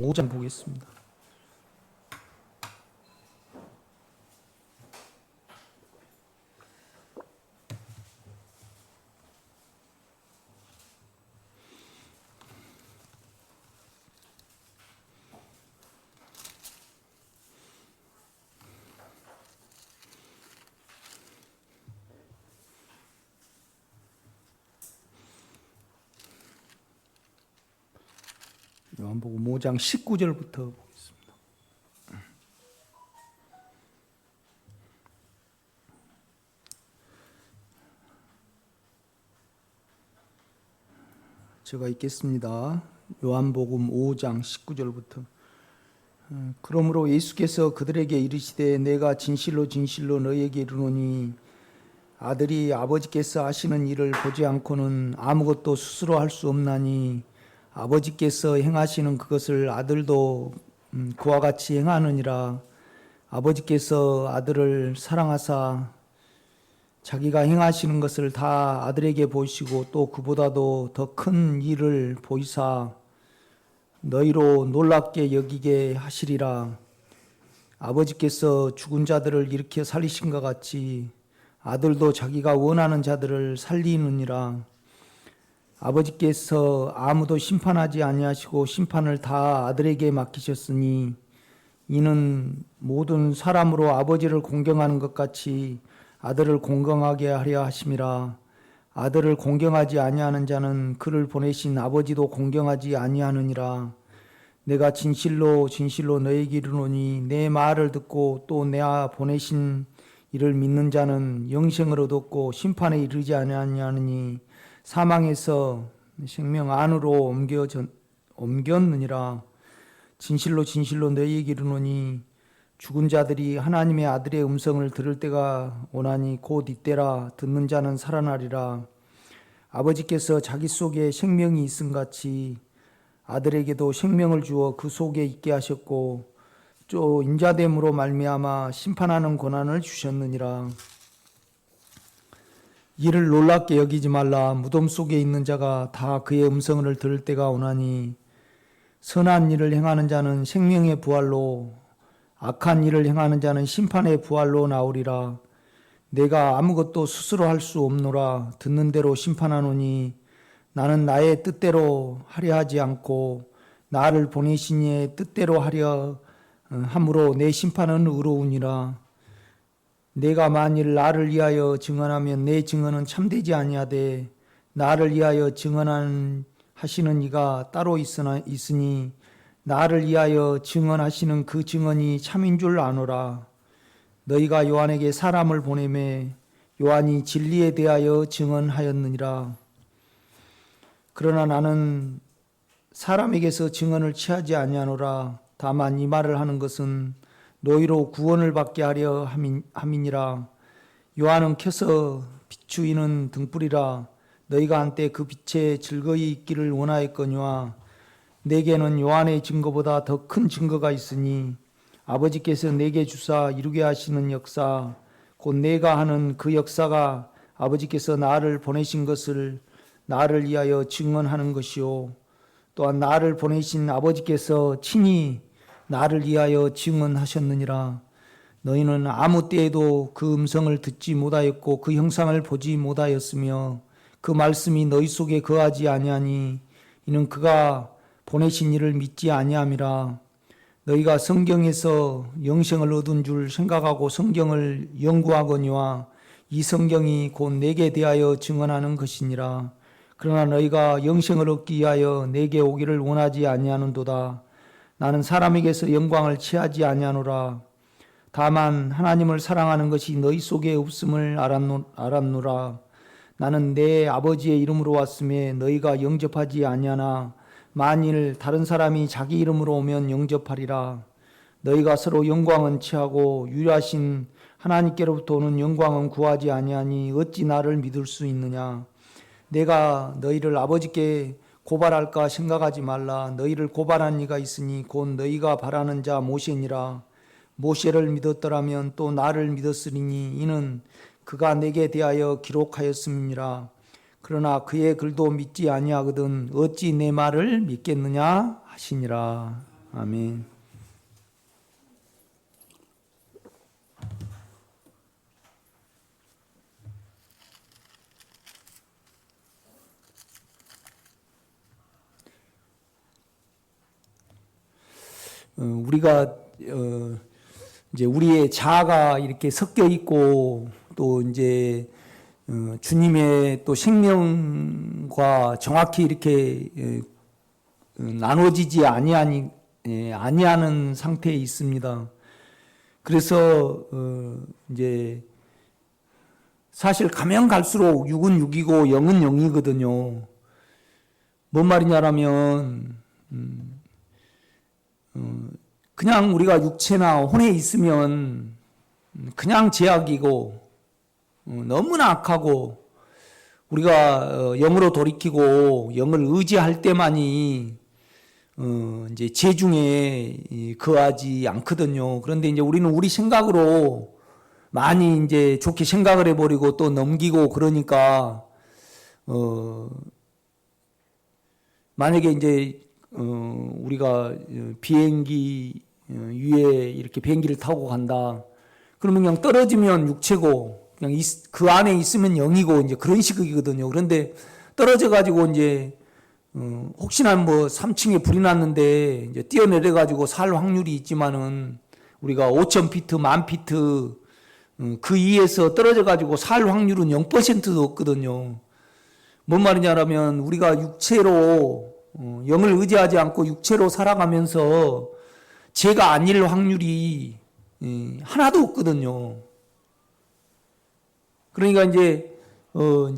5장 보겠습니다. 요한복음 5장 19절부터 보겠습니다. 제가 읽겠습니다. 요한복음 5장 19절부터. 그러므로 예수께서 그들에게 이르시되 내가 진실로 진실로 너희에게 이르노니 아들이 아버지께서 하시는 일을 보지 않고는 아무것도 스스로 할 수 없나니 아버지께서 행하시는 그것을 아들도 그와 같이 행하느니라. 아버지께서 아들을 사랑하사 자기가 행하시는 것을 다 아들에게 보이시고 또 그보다도 더 큰 일을 보이사 너희로 놀랍게 여기게 하시리라. 아버지께서 죽은 자들을 일으켜 살리신 것 같이 아들도 자기가 원하는 자들을 살리느니라. 아버지께서 아무도 심판하지 아니하시고 심판을 다 아들에게 맡기셨으니 이는 모든 사람으로 아버지를 공경하는 것 같이 아들을 공경하게 하려 하심이라. 아들을 공경하지 아니하는 자는 그를 보내신 아버지도 공경하지 아니하느니라. 내가 진실로 진실로 너희에게 이르노니 내 말을 듣고 또 내가 보내신 이를 믿는 자는 영생을 얻었고 심판에 이르지 아니하느니 사망에서 생명 안으로 옮겼느니라. 진실로 진실로 너희에게 이르노니 죽은 자들이 하나님의 아들의 음성을 들을 때가 오나니 곧 이때라. 듣는 자는 살아나리라. 아버지께서 자기 속에 생명이 있음 같이 아들에게도 생명을 주어 그 속에 있게 하셨고 또 인자됨으로 말미암아 심판하는 권한을 주셨느니라. 이를 놀랍게 여기지 말라. 무덤 속에 있는 자가 다 그의 음성을 들을 때가 오나니 선한 일을 행하는 자는 생명의 부활로 악한 일을 행하는 자는 심판의 부활로 나오리라. 내가 아무것도 스스로 할 수 없노라. 듣는 대로 심판하노니 나는 나의 뜻대로 하려 하지 않고 나를 보내신 이의 뜻대로 하려 함으로 내 심판은 의로우니라. 내가 만일 나를 위하여 증언하면 내 증언은 참되지 아니하되 나를 위하여 증언하시는 이가 따로 있으니 나를 위하여 증언하시는 그 증언이 참인 줄 아노라. 너희가 요한에게 사람을 보내매 요한이 진리에 대하여 증언하였느니라. 그러나 나는 사람에게서 증언을 취하지 아니하노라. 다만 이 말을 하는 것은 너희로 구원을 받게 하려 함이니라. 요한은 켜서 비추이는 등불이라. 너희가 한때 그 빛에 즐거이 있기를 원하였거니와 내게는 요한의 증거보다 더 큰 증거가 있으니 아버지께서 내게 주사 이루게 하시는 역사 곧 내가 하는 그 역사가 아버지께서 나를 보내신 것을 나를 위하여 증언하는 것이요 또한 나를 보내신 아버지께서 친히 나를 위하여 증언하셨느니라. 너희는 아무 때에도 그 음성을 듣지 못하였고 그 형상을 보지 못하였으며 그 말씀이 너희 속에 거하지 아니하니 이는 그가 보내신 이를 믿지 아니함이라. 너희가 성경에서 영생을 얻은 줄 생각하고 성경을 연구하거니와 이 성경이 곧 내게 대하여 증언하는 것이니라. 그러나 너희가 영생을 얻기 위하여 내게 오기를 원하지 아니하는도다. 나는 사람에게서 영광을 취하지 아니하노라. 다만 하나님을 사랑하는 것이 너희 속에 없음을 알았노라. 나는 내 아버지의 이름으로 왔음에 너희가 영접하지 아니하나 만일 다른 사람이 자기 이름으로 오면 영접하리라. 너희가 서로 영광은 취하고 유일하신 하나님께로부터 오는 영광은 구하지 아니하니 어찌 나를 믿을 수 있느냐. 내가 너희를 아버지께 고발할까 생각하지 말라. 너희를 고발한 이가 있으니 곧 너희가 바라는 자 모세니라. 모세를 믿었더라면 또 나를 믿었으리니 이는 그가 내게 대하여 기록하였음이니라. 그러나 그의 글도 믿지 아니하거든 어찌 내 말을 믿겠느냐 하시니라. 아멘. 우리가 이제 우리의 자아가 이렇게 섞여 있고 또 이제 주님의 또 생명과 정확히 이렇게 나눠지지 아니하는 상태에 있습니다. 그래서 이제 사실 가면 갈수록 육은 육이고 영은 영이거든요. 뭔 말이냐라면 그냥 우리가 육체나 혼에 있으면 그냥 죄악이고 너무나 악하고 우리가 영으로 돌이키고 영을 의지할 때만이 이제 죄 중에 거하지 않거든요. 그런데 이제 우리는 우리 생각으로 많이 이제 좋게 생각을 해버리고 또 넘기고 그러니까 만약에 이제 우리가 비행기 위에 이렇게 비행기를 타고 간다. 그러면 그냥 떨어지면 육체고 그냥 그 안에 있으면 영이고 이제 그런 식이거든요. 그런데 떨어져 가지고 이제 혹시나 뭐 3층에 불이 났는데 이제 뛰어내려 가지고 살 확률이 있지만은 우리가 5,000피트, 10,000피트 그 위에서 떨어져 가지고 살 확률은 0%도 없거든요. 뭔 말이냐라면 우리가 육체로 영을 의지하지 않고 육체로 살아가면서 죄가 아닐 확률이 하나도 없거든요. 그러니까 이제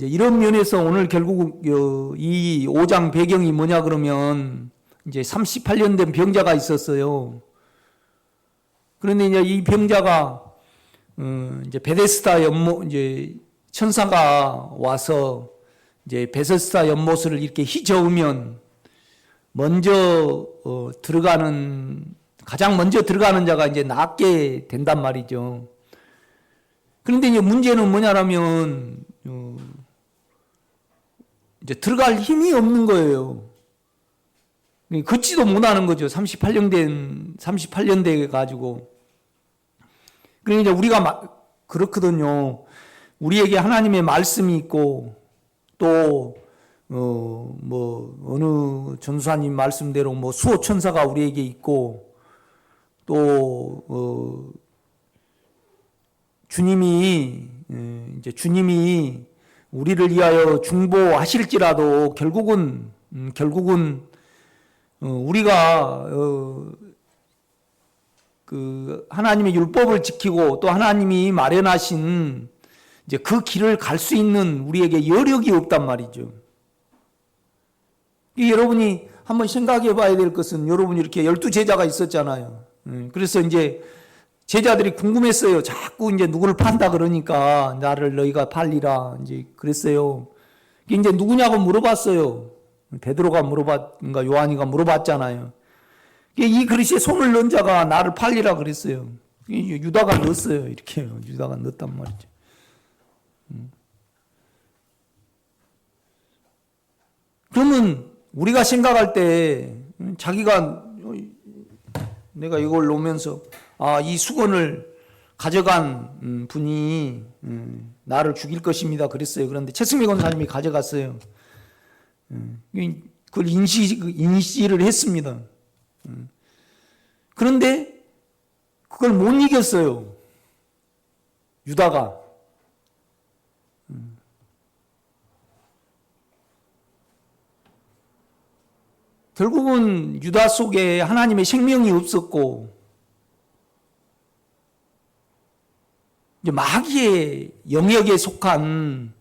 이런 면에서 오늘 결국 이 5장 배경이 뭐냐 그러면 이제 38년 된 병자가 있었어요. 그런데 이제 이 병자가 이제 베데스다 연못 이제 천사가 와서 이제 베데스다 연못을 이렇게 휘저으면 먼저 가장 먼저 들어가는 자가 이제 낫게 된단 말이죠. 그런데 이제 문제는 뭐냐라면 이제 들어갈 힘이 없는 거예요. 걷지도 못하는 거죠. 38년 돼 가지고. 그러니까 이제 우리가 그렇거든요. 우리에게 하나님의 말씀이 있고 또 어느 전수사님 말씀대로 수호 천사가 우리에게 있고 또 주님이 우리를 위하여 중보하실지라도 결국은 우리가 그 하나님의 율법을 지키고 또 하나님이 마련하신 이제 그 길을 갈 수 있는 우리에게 여력이 없단 말이죠. 여러분이 한번 생각해 봐야 될 것은 여러분이 이렇게 12제자가 있었잖아요. 그래서 이제 제자들이 궁금했어요. 자꾸 이제 누구를 판다 그러니까 나를 너희가 팔리라 이제 그랬어요. 이제 누구냐고 물어봤어요. 베드로가 물어봤는가 요한이가 물어봤잖아요. 이 그릇에 손을 넣은 자가 나를 팔리라 그랬어요. 유다가 넣었어요. 이렇게 유다가 넣었단 말이죠. 그러면 우리가 생각할 때 자기가 내가 이걸 놓으면서 이 수건을 가져간 분이 나를 죽일 것입니다 그랬어요. 그런데 최승미 권사님이 가져갔어요. 그걸 인시를 했습니다. 그런데 그걸 못 이겼어요. 유다가. 결국은 유다 속에 하나님의 생명이 없었고 이제 마귀의 영역에 속한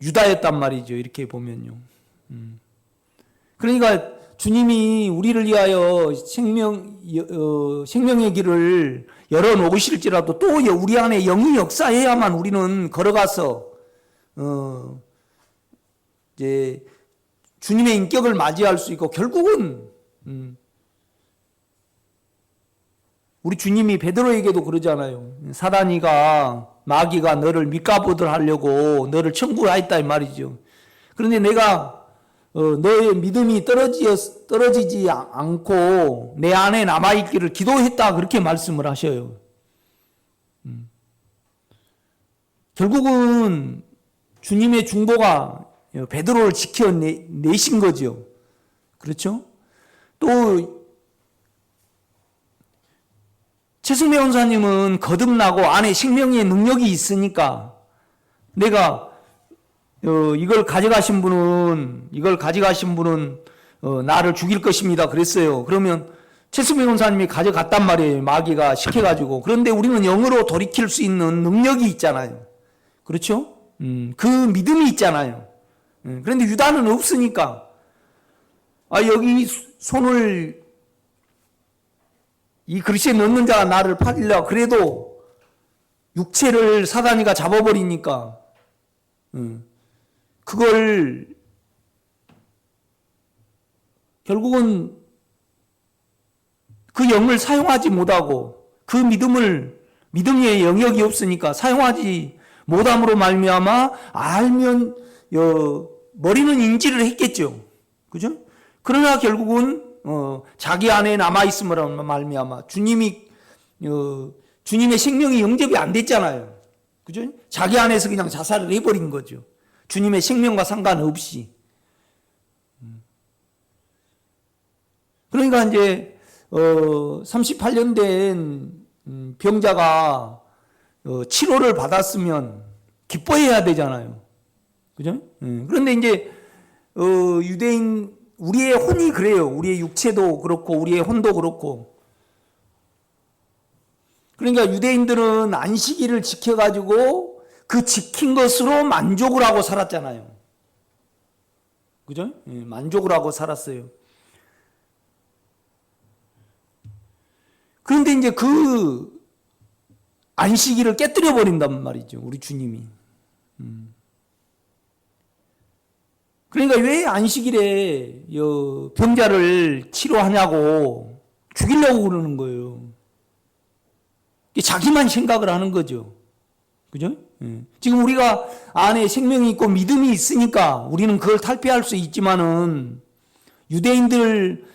유다였단 말이죠. 이렇게 보면요. 그러니까 주님이 우리를 위하여 생명의 길을 열어놓으실지라도 또 우리 안에 영이 역사해야만 우리는 걸어가서 이제 주님의 인격을 맞이할 수 있고 결국은 우리 주님이 베드로에게도 그러잖아요. 마귀가 너를 밑가부들 하려고 너를 청구하였다 이 말이죠. 그런데 내가 너의 믿음이 떨어지지 않고 내 안에 남아있기를 기도했다 그렇게 말씀을 하셔요. 결국은 주님의 중보가 베드로를 지켜내신 거죠. 그렇죠? 또 최승배 원사님은 거듭나고 안에 생명의 능력이 있으니까 내가 이걸 가져가신 분은 나를 죽일 것입니다 그랬어요. 그러면 최승배 원사님이 가져갔단 말이에요. 마귀가 시켜가지고. 그런데 우리는 영으로 돌이킬 수 있는 능력이 있잖아요. 그렇죠? 그 믿음이 있잖아요. 그런데 유다는 없으니까 여기 손을 이 그릇에 넣는 자가 나를 팔리라. 그래도 육체를 사단이가 잡아버리니까 그걸 결국은 그 영을 사용하지 못하고 그 믿음의 영역이 없으니까 사용하지 못함으로 말미암아 알면 머리는 인지를 했겠죠. 그죠? 그러나 결국은 자기 안에 남아있음으로 말미암아 주님의 생명이 영접이 안 됐잖아요. 그죠? 자기 안에서 그냥 자살을 해버린 거죠. 주님의 생명과 상관없이. 그러니까 이제 38년 된 병자가 치료를 받았으면 기뻐해야 되잖아요. 그죠? 그런데 이제 유대인 우리의 혼이 그래요. 우리의 육체도 그렇고 우리의 혼도 그렇고. 그러니까 유대인들은 안식일을 지켜가지고 그 지킨 것으로 만족을 하고 살았잖아요. 그죠? 만족을 하고 살았어요. 그런데 이제 그 안식일을 깨뜨려 버린단 말이죠. 우리 주님이. 그러니까 왜 안식일에 병자를 치료하냐고 죽이려고 그러는 거예요. 자기만 생각을 하는 거죠. 그죠? 지금 우리가 안에 생명이 있고 믿음이 있으니까 우리는 그걸 탈피할 수 있지만은 유대인들은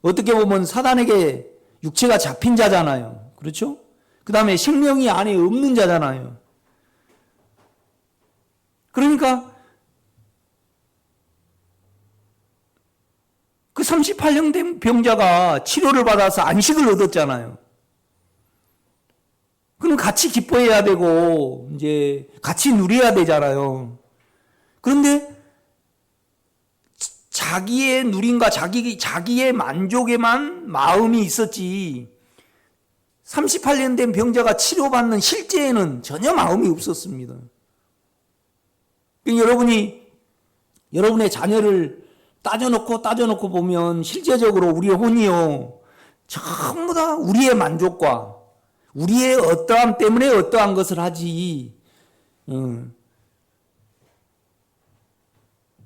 어떻게 보면 사단에게 육체가 잡힌 자잖아요. 그렇죠? 그 다음에 생명이 안에 없는 자잖아요. 그러니까 그 38년 된 병자가 치료를 받아서 안식을 얻었잖아요. 그럼 같이 기뻐해야 되고 이제 같이 누려야 되잖아요. 그런데 자기의 누림과 자기의 만족에만 마음이 있었지 38년 된 병자가 치료받는 실제에는 전혀 마음이 없었습니다. 여러분의 자녀를 따져놓고 보면 실제적으로 우리의 혼이요 전부 다 우리의 만족과 우리의 어떠함 때문에 어떠한 것을 하지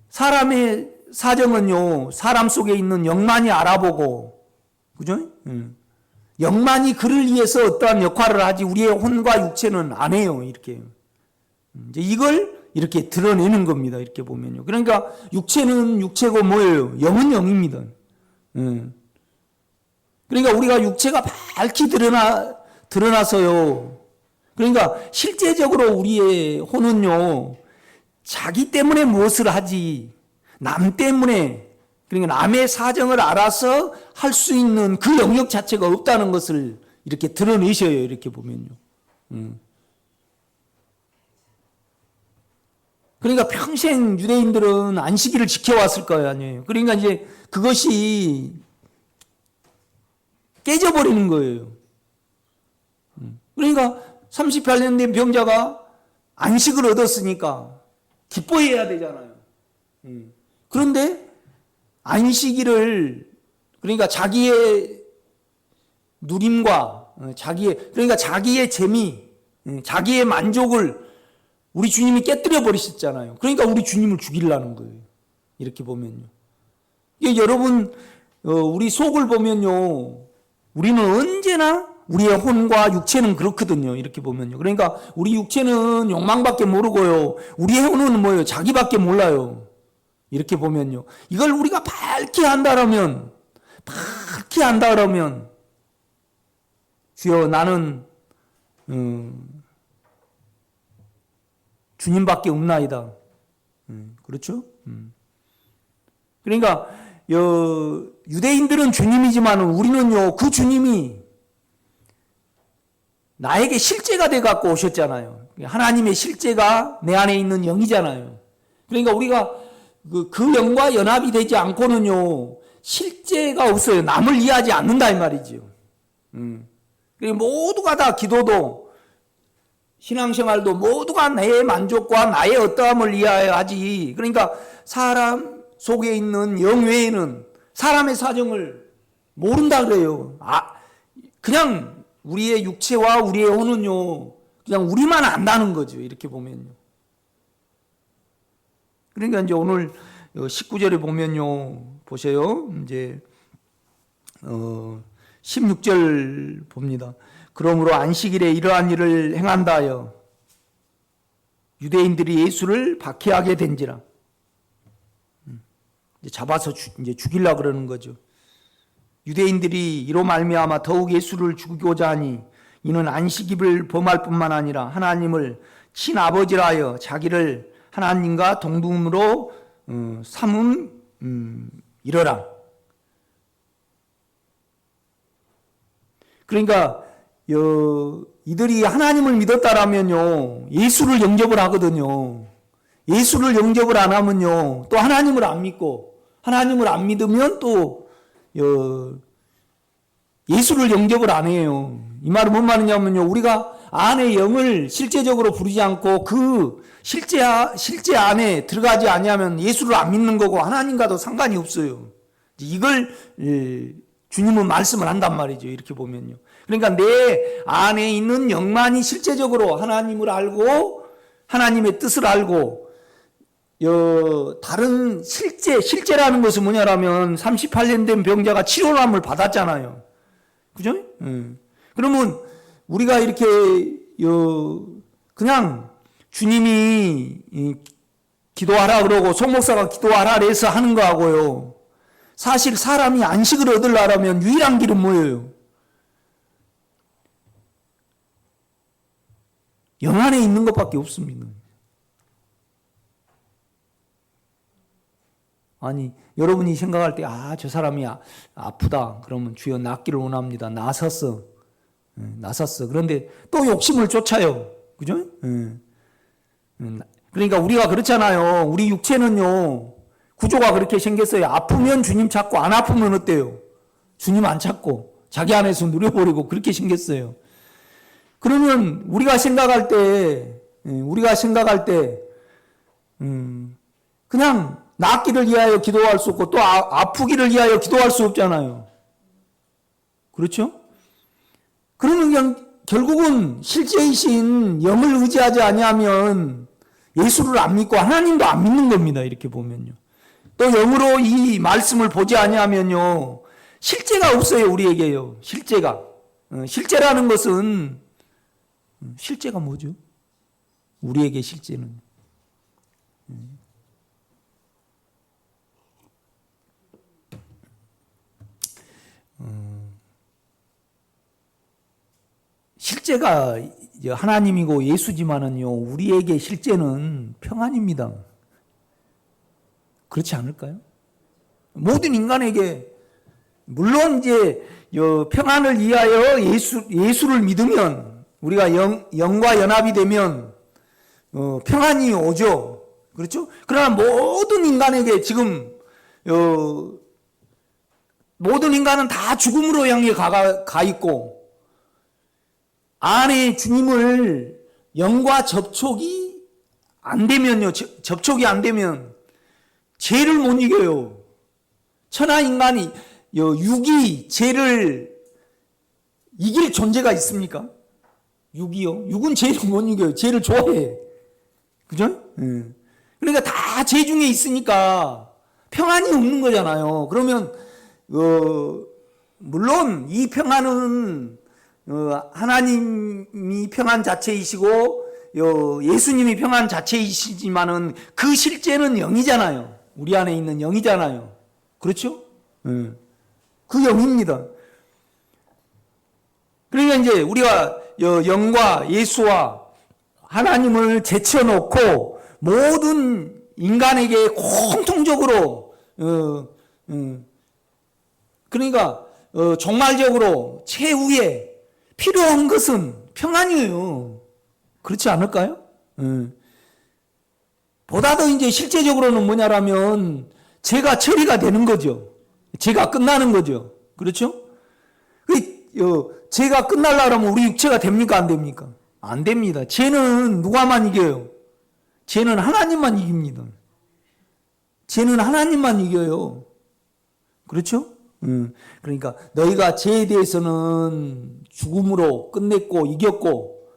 사람의 사정은요 사람 속에 있는 영만이 알아보고 그죠? 영만이 그를 위해서 어떠한 역할을 하지 우리의 혼과 육체는 안 해요. 이렇게 이제 이걸 이렇게 드러내는 겁니다. 이렇게 보면요. 그러니까 육체는 육체고 뭐예요? 영은 영입니다. 그러니까 우리가 육체가 밝히 드러나서요. 그러니까 실제적으로 우리의 혼은요. 자기 때문에 무엇을 하지 남 때문에 그러니까 남의 사정을 알아서 할 수 있는 그 영역 자체가 없다는 것을 이렇게 드러내셔요. 이렇게 보면요. 그러니까 평생 유대인들은 안식일을 지켜왔을 거예요. 아니에요. 그러니까 이제 그것이 깨져버리는 거예요. 그러니까 38년 된 병자가 안식을 얻었으니까 기뻐해야 되잖아요. 그런데 안식일을 그러니까 자기의 누림과 그러니까 자기의 재미, 자기의 만족을 우리 주님이 깨뜨려 버리셨잖아요. 그러니까 우리 주님을 죽이려는 거예요. 이렇게 보면요. 여러분 우리 속을 보면요. 우리는 언제나 우리의 혼과 육체는 그렇거든요. 이렇게 보면요. 그러니까 우리 육체는 욕망밖에 모르고요. 우리의 혼은 뭐예요? 자기밖에 몰라요. 이렇게 보면요. 이걸 우리가 밝게 한다라면, 주여 나는 주님밖에 없나이다. 그렇죠? 그러니까 유대인들은 주님이지만 우리는요, 그 주님이 나에게 실제가 돼 갖고 오셨잖아요. 하나님의 실제가 내 안에 있는 영이잖아요. 그러니까 우리가 그 영과 연합이 되지 않고는요, 실제가 없어요. 남을 이해하지 않는다 이 말이죠. 그리고 모두가 다 기도도 신앙생활도 모두가 내 만족과 나의 어떠함을 이해해야 하지. 그러니까 사람 속에 있는 영 외에는 사람의 사정을 모른다 그래요. 그냥 우리의 육체와 우리의 혼은요, 그냥 우리만 안다는 거죠. 이렇게 보면요. 그러니까 이제 오늘 19절에 보면요, 보세요. 이제 16절 봅니다. 그러므로 안식일에 이러한 일을 행한다 하여 유대인들이 예수를 박해하게 된지라. 이제 잡아서 이제 죽이려고 그러는 거죠. 유대인들이 이로 말미암아 더욱 예수를 죽이고자 하니 이는 안식일을 범할 뿐만 아니라 하나님을 친아버지라 하여 자기를 하나님과 동등으로 삼은 이러라. 그러니까 이들이 하나님을 믿었다라면요, 예수를 영접을 하거든요. 예수를 영접을 안 하면요, 또 하나님을 안 믿고, 하나님을 안 믿으면 또 예수를 영접을 안 해요. 이 말은 뭔 말이냐면요, 우리가 안에 영을 실제적으로 부르지 않고 그 실제 안에 들어가지 아니하면 예수를 안 믿는 거고 하나님과도 상관이 없어요. 이걸 주님은 말씀을 한단 말이죠. 이렇게 보면요. 그러니까 내 안에 있는 영만이 실제적으로 하나님을 알고 하나님의 뜻을 알고 다른 실제라는 것은 뭐냐라면 38년 된 병자가 치료함을 받았잖아요. 그죠? 그러면 우리가 이렇게 그냥 주님이 기도하라 그러고 송목사가 기도하라 그래서 하는 거하고요, 사실 사람이 안식을 얻으려면 유일한 길은 뭐예요? 영 안에 있는 것밖에 없습니다. 아니, 여러분이 생각할 때, 저 사람이 아프다. 그러면 주여 낫기를 원합니다. 나섰어. 그런데 또 욕심을 쫓아요. 그죠? 그러니까 우리가 그렇잖아요. 우리 육체는요, 구조가 그렇게 생겼어요. 아프면 주님 찾고, 안 아프면 어때요? 주님 안 찾고, 자기 안에서 누려버리고, 그렇게 생겼어요. 그러면 우리가 생각할 때, 그냥 낫기를 위하여 기도할 수 없고, 또 아프기를 위하여 기도할 수 없잖아요. 그렇죠? 그러면 그냥 결국은 실제이신 영을 의지하지 아니하면 예수를 안 믿고 하나님도 안 믿는 겁니다. 이렇게 보면요. 또 영으로 이 말씀을 보지 아니하면요, 실제가 없어요. 우리에게요. 실제라는 것은, 실제가 뭐죠? 우리에게 실제는 실제가 하나님이고 예수지만은요, 우리에게 실제는 평안입니다. 그렇지 않을까요? 모든 인간에게, 물론 이제 평안을 위하여 예수를 믿으면, 우리가 영과 연합이 되면 평안이 오죠. 그렇죠? 그러나 모든 인간에게 지금 모든 인간은 다 죽음으로 향해 가 있고, 안에 주님을 영과 접촉이 안 되면요, 접촉이 안 되면 죄를 못 이겨요. 천하 인간이 육이 죄를 이길 존재가 있습니까? 육이요? 육은 죄를 못 이겨요. 죄를 좋아해. 그죠? 그러니까 다 죄 중에 있으니까 평안이 없는 거잖아요. 그러면 물론 이 평안은 하나님이 평안 자체이시고 예수님이 평안 자체이시지만은 그 실제는 영이잖아요. 우리 안에 있는 영이잖아요. 그렇죠? 그 영입니다. 그러니까 이제 우리가 영과 예수와 하나님을 제쳐놓고 모든 인간에게 공통적으로 그러니까 종말적으로 최후에 필요한 것은 평안이에요. 그렇지 않을까요? 보다 더 이제 실제적으로는 뭐냐라면 죄가 처리가 되는 거죠. 죄가 끝나는 거죠. 그렇죠? 죄가 끝날라면 우리 육체가 됩니까? 안 됩니까? 안 됩니다. 죄는 누가만 이겨요? 죄는 하나님만 이깁니다. 죄는 하나님만 이겨요. 그렇죠? 그러니까 너희가 죄에 대해서는 죽음으로 끝냈고 이겼고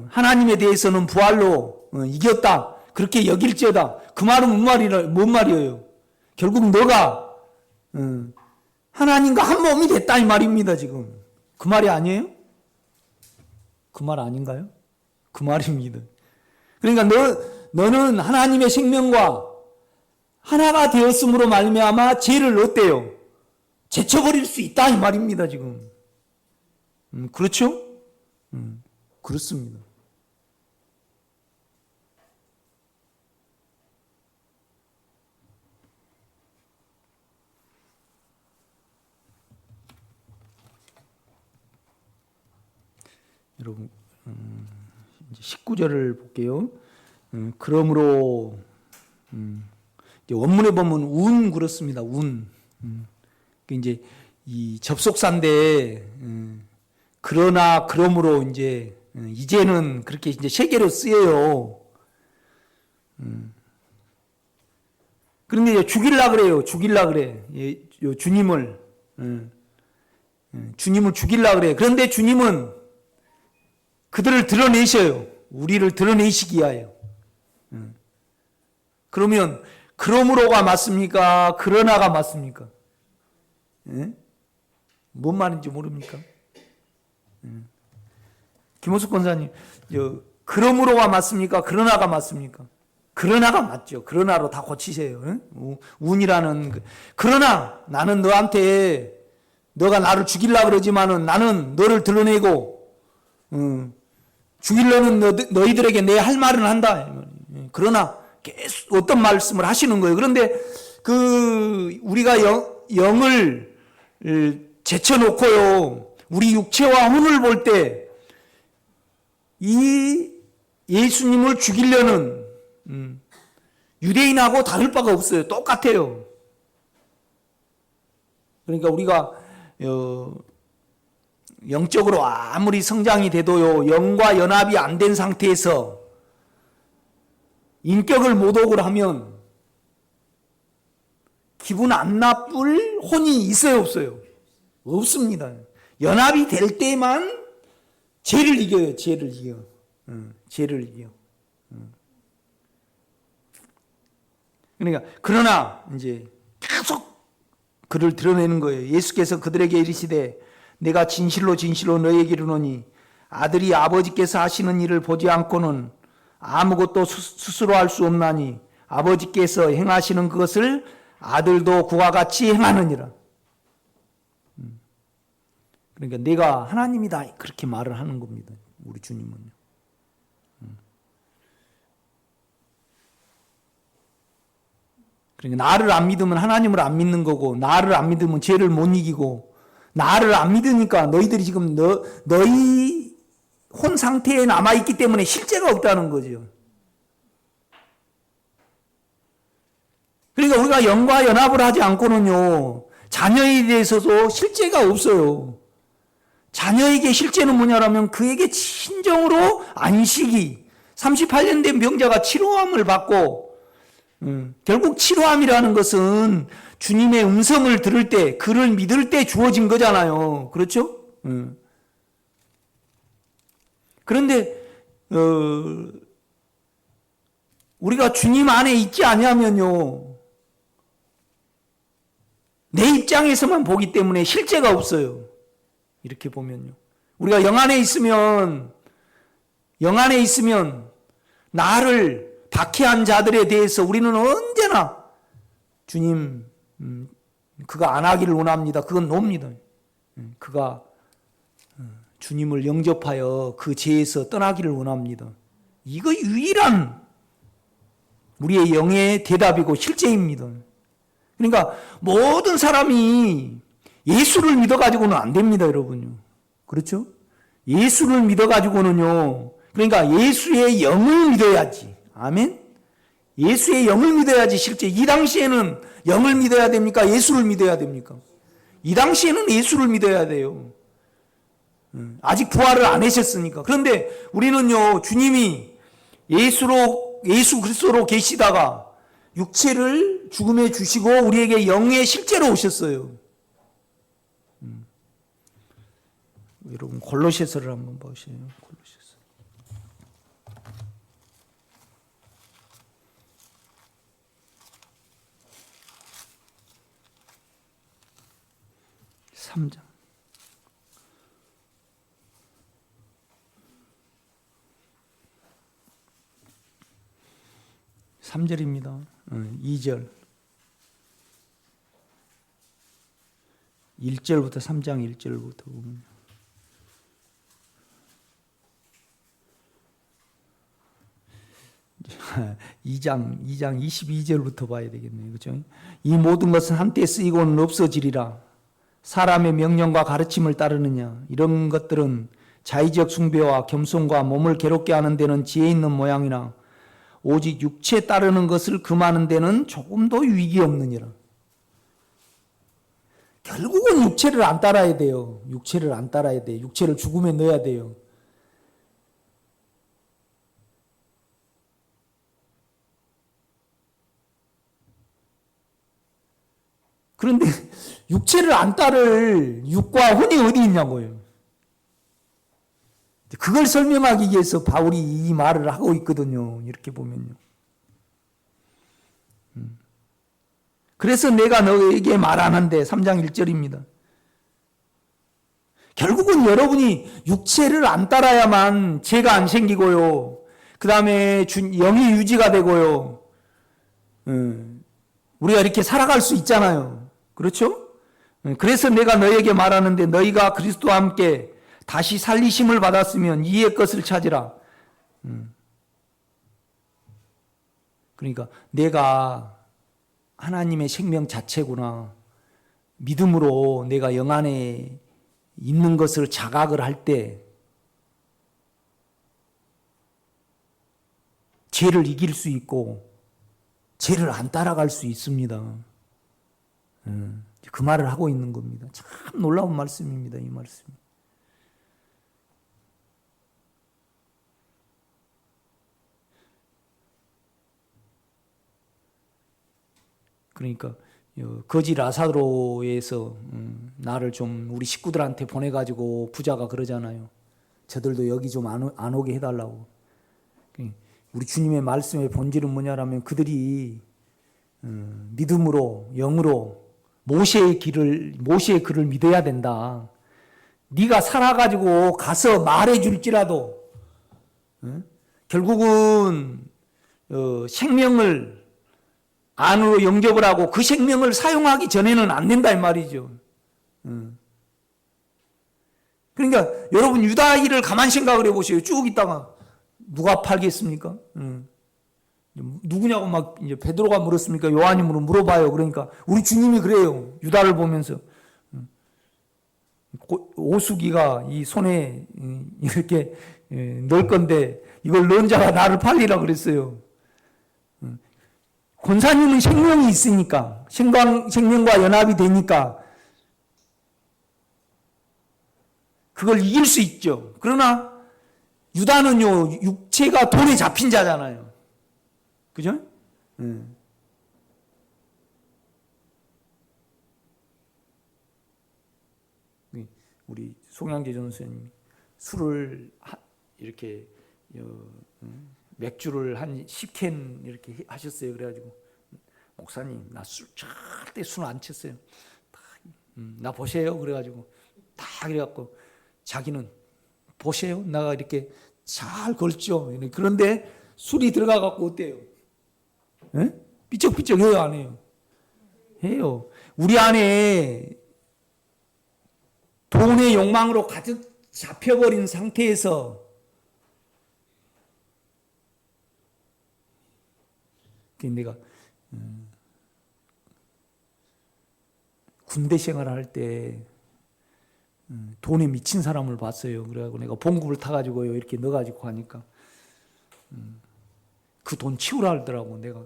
하나님에 대해서는 부활로 이겼다. 그렇게 여길지어다. 그 말은 뭔 말이에요? 결국 너가 하나님과 한 몸이 됐다 이 말입니다. 지금 그 말이 아니에요? 그 말 아닌가요? 그 말입니다. 그러니까 너는 하나님의 생명과 하나가 되었음으로 말미암아 죄를 어때요? 제쳐버릴 수 있다 이 말입니다. 지금 그렇죠? 그렇습니다. 여러분 19절을 볼게요. 그러므로 원문에 보면 운 그렇습니다. 운. 이제 이 접속사인데 그러나 그러므로 이제는 그렇게 이제 세계로 쓰여요. 그런데 죽일라 그래요. 죽일라 그래. 주님을 죽일라 그래. 그런데 주님은 그들을 드러내셔요. 우리를 드러내시기 위하여. 그러면 그러므로가 맞습니까? 그러나가 맞습니까? 뭔 말인지 모릅니까? 김호숙 권사님, 그러므로가 맞습니까? 그러나가 맞습니까? 그러나가 맞죠. 그러나로 다 고치세요. 운이라는 그러나 나는 너한테 너가 나를 죽이려고 그러지만은 나는 너를 드러내고 죽이려는 너희들에게 내 할 말은 한다. 그러나 계속 어떤 말씀을 하시는 거예요. 그런데 우리가 영을 제쳐놓고요. 우리 육체와 혼을 볼 때 이 예수님을 죽이려는 유대인하고 다를 바가 없어요. 똑같아요. 그러니까 우리가 영적으로 아무리 성장이 돼도요, 영과 연합이 안 된 상태에서 인격을 모독을 하면 기분 안 나쁠 혼이 있어요, 없어요? 없습니다. 연합이 될 때만 죄를 이겨요, 죄를 이겨. 죄를 이겨. 그러니까, 그러나, 이제 계속 그를 드러내는 거예요. 예수께서 그들에게 이르시되, 내가 진실로 진실로 너희에게 이르노니 아들이 아버지께서 하시는 일을 보지 않고는 아무것도 스스로 할 수 없나니 아버지께서 행하시는 그것을 아들도 그와 같이 행하느니라. 그러니까 내가 하나님이다 그렇게 말을 하는 겁니다. 우리 주님은요. 그러니까 나를 안 믿으면 하나님을 안 믿는 거고 나를 안 믿으면 죄를 못 이기고 나를 안 믿으니까 너희들이 지금 너희 혼 상태에 남아있기 때문에 실제가 없다는 거죠. 그러니까 우리가 영과 연합을 하지 않고는요, 자녀에 대해서도 실제가 없어요. 자녀에게 실제는 뭐냐라면 그에게 친정으로 안식이 38년 된 병자가 치료함을 받고 결국 치료함이라는 것은 주님의 음성을 들을 때, 그를 믿을 때 주어진 거잖아요. 그렇죠? 그런데 우리가 주님 안에 있지 아니하면요, 내 입장에서만 보기 때문에 실제가 없어요. 이렇게 보면요, 우리가 영 안에 있으면 나를 박해한 자들에 대해서 우리는 언제나 주님, 그가 안 하기를 원합니다. 그건 놉니다. 그가 주님을 영접하여 그 죄에서 떠나기를 원합니다. 이거 유일한 우리의 영의 대답이고 실제입니다. 그러니까 모든 사람이 예수를 믿어가지고는 안 됩니다, 여러분요. 그렇죠? 예수를 믿어가지고는요. 그러니까 예수의 영을 믿어야지. 아멘? 예수의 영을 믿어야지 실제 이 당시에는 영을 믿어야 됩니까? 예수를 믿어야 됩니까? 이 당시에는 예수를 믿어야 돼요. 아직 부활을 안 하셨으니까. 그런데 우리는요, 주님이 예수 그리스도로 계시다가 육체를 죽음에 주시고 우리에게 영의 실제로 오셨어요. 여러분 골로새서를 한번 보세요. 골로새서. 3장. 3절입니다. 2절. 1절부터 3장 1절부터 보면 2장 22절부터 봐야 되겠네요. 그렇죠? 이 모든 것은 한때 쓰이고는 없어지리라. 사람의 명령과 가르침을 따르느냐. 이런 것들은 자의적 숭배와 겸손과 몸을 괴롭게 하는 데는 지혜 있는 모양이나 오직 육체 따르는 것을 금하는 데는 조금도 유익이 없느니라. 결국은 육체를 안 따라야 돼요. 육체를 안 따라야 돼. 육체를 죽음에 넣어야 돼요. 그런데 육체를 안 따를 육과 혼이 어디 있냐고요. 그걸 설명하기 위해서 바울이 이 말을 하고 있거든요. 이렇게 보면요. 그래서 내가 너에게 말하는데 3장 1절입니다. 결국은 여러분이 육체를 안 따라야만 죄가 안 생기고요. 그 다음에 영이 유지가 되고요. 우리가 이렇게 살아갈 수 있잖아요. 그렇죠? 그래서 내가 너에게 말하는데 너희가 그리스도와 함께 다시 살리심을 받았으면 이의 것을 찾으라. 그러니까 내가 하나님의 생명 자체구나. 믿음으로 내가 영 안에 있는 것을 자각을 할 때 죄를 이길 수 있고 죄를 안 따라갈 수 있습니다. 그 말을 하고 있는 겁니다. 참 놀라운 말씀입니다. 이 말씀이. 그러니까 거지 라사로에서 나를 좀 우리 식구들한테 보내가지고 부자가 그러잖아요. 저들도 여기 좀 안 오게 해달라고. 우리 주님의 말씀의 본질은 뭐냐라면 그들이 믿음으로 영으로 모세의 글을 믿어야 된다. 네가 살아가지고 가서 말해줄지라도 결국은 생명을 안으로 영접을 하고 그 생명을 사용하기 전에는 안 된다 이 말이죠. 그러니까 여러분 유다인을 가만 생각을 해보세요. 쭉 있다가 누가 팔겠습니까? 누구냐고 막 이제 베드로가 물었습니까? 요한이 물어봐요. 그러니까 우리 주님이 그래요. 유다를 보면서 오수기가 이 손에 이렇게 넣을 건데 이걸 넣은 자가 나를 팔리라 그랬어요. 권사님은 생명이 있으니까 생명과 연합이 되니까 그걸 이길 수 있죠. 그러나 유다는요 육체가 돈에 잡힌 자잖아요. 그죠? 우리 송양재 전선생님이 술을 이렇게 맥주를 한 10캔 이렇게 하셨어요. 그래가지고 목사님 나 절대 술 안 쳤어요. 나 보세요. 그래가지고 다 그래갖고 자기는 보세요. 나가 이렇게 잘 걸죠. 그런데 술이 들어가갖고 어때요? 에? 삐쩍삐쩍해요 안 해요? 해요. 우리 안에 돈의 욕망으로 가득 잡혀버린 상태에서 내가 군대 생활할 때 돈에 미친 사람을 봤어요. 그래가지고 내가 봉급을 타가지고요 이렇게 넣어가지고 하니까 그 돈 치우라 하더라고. 내가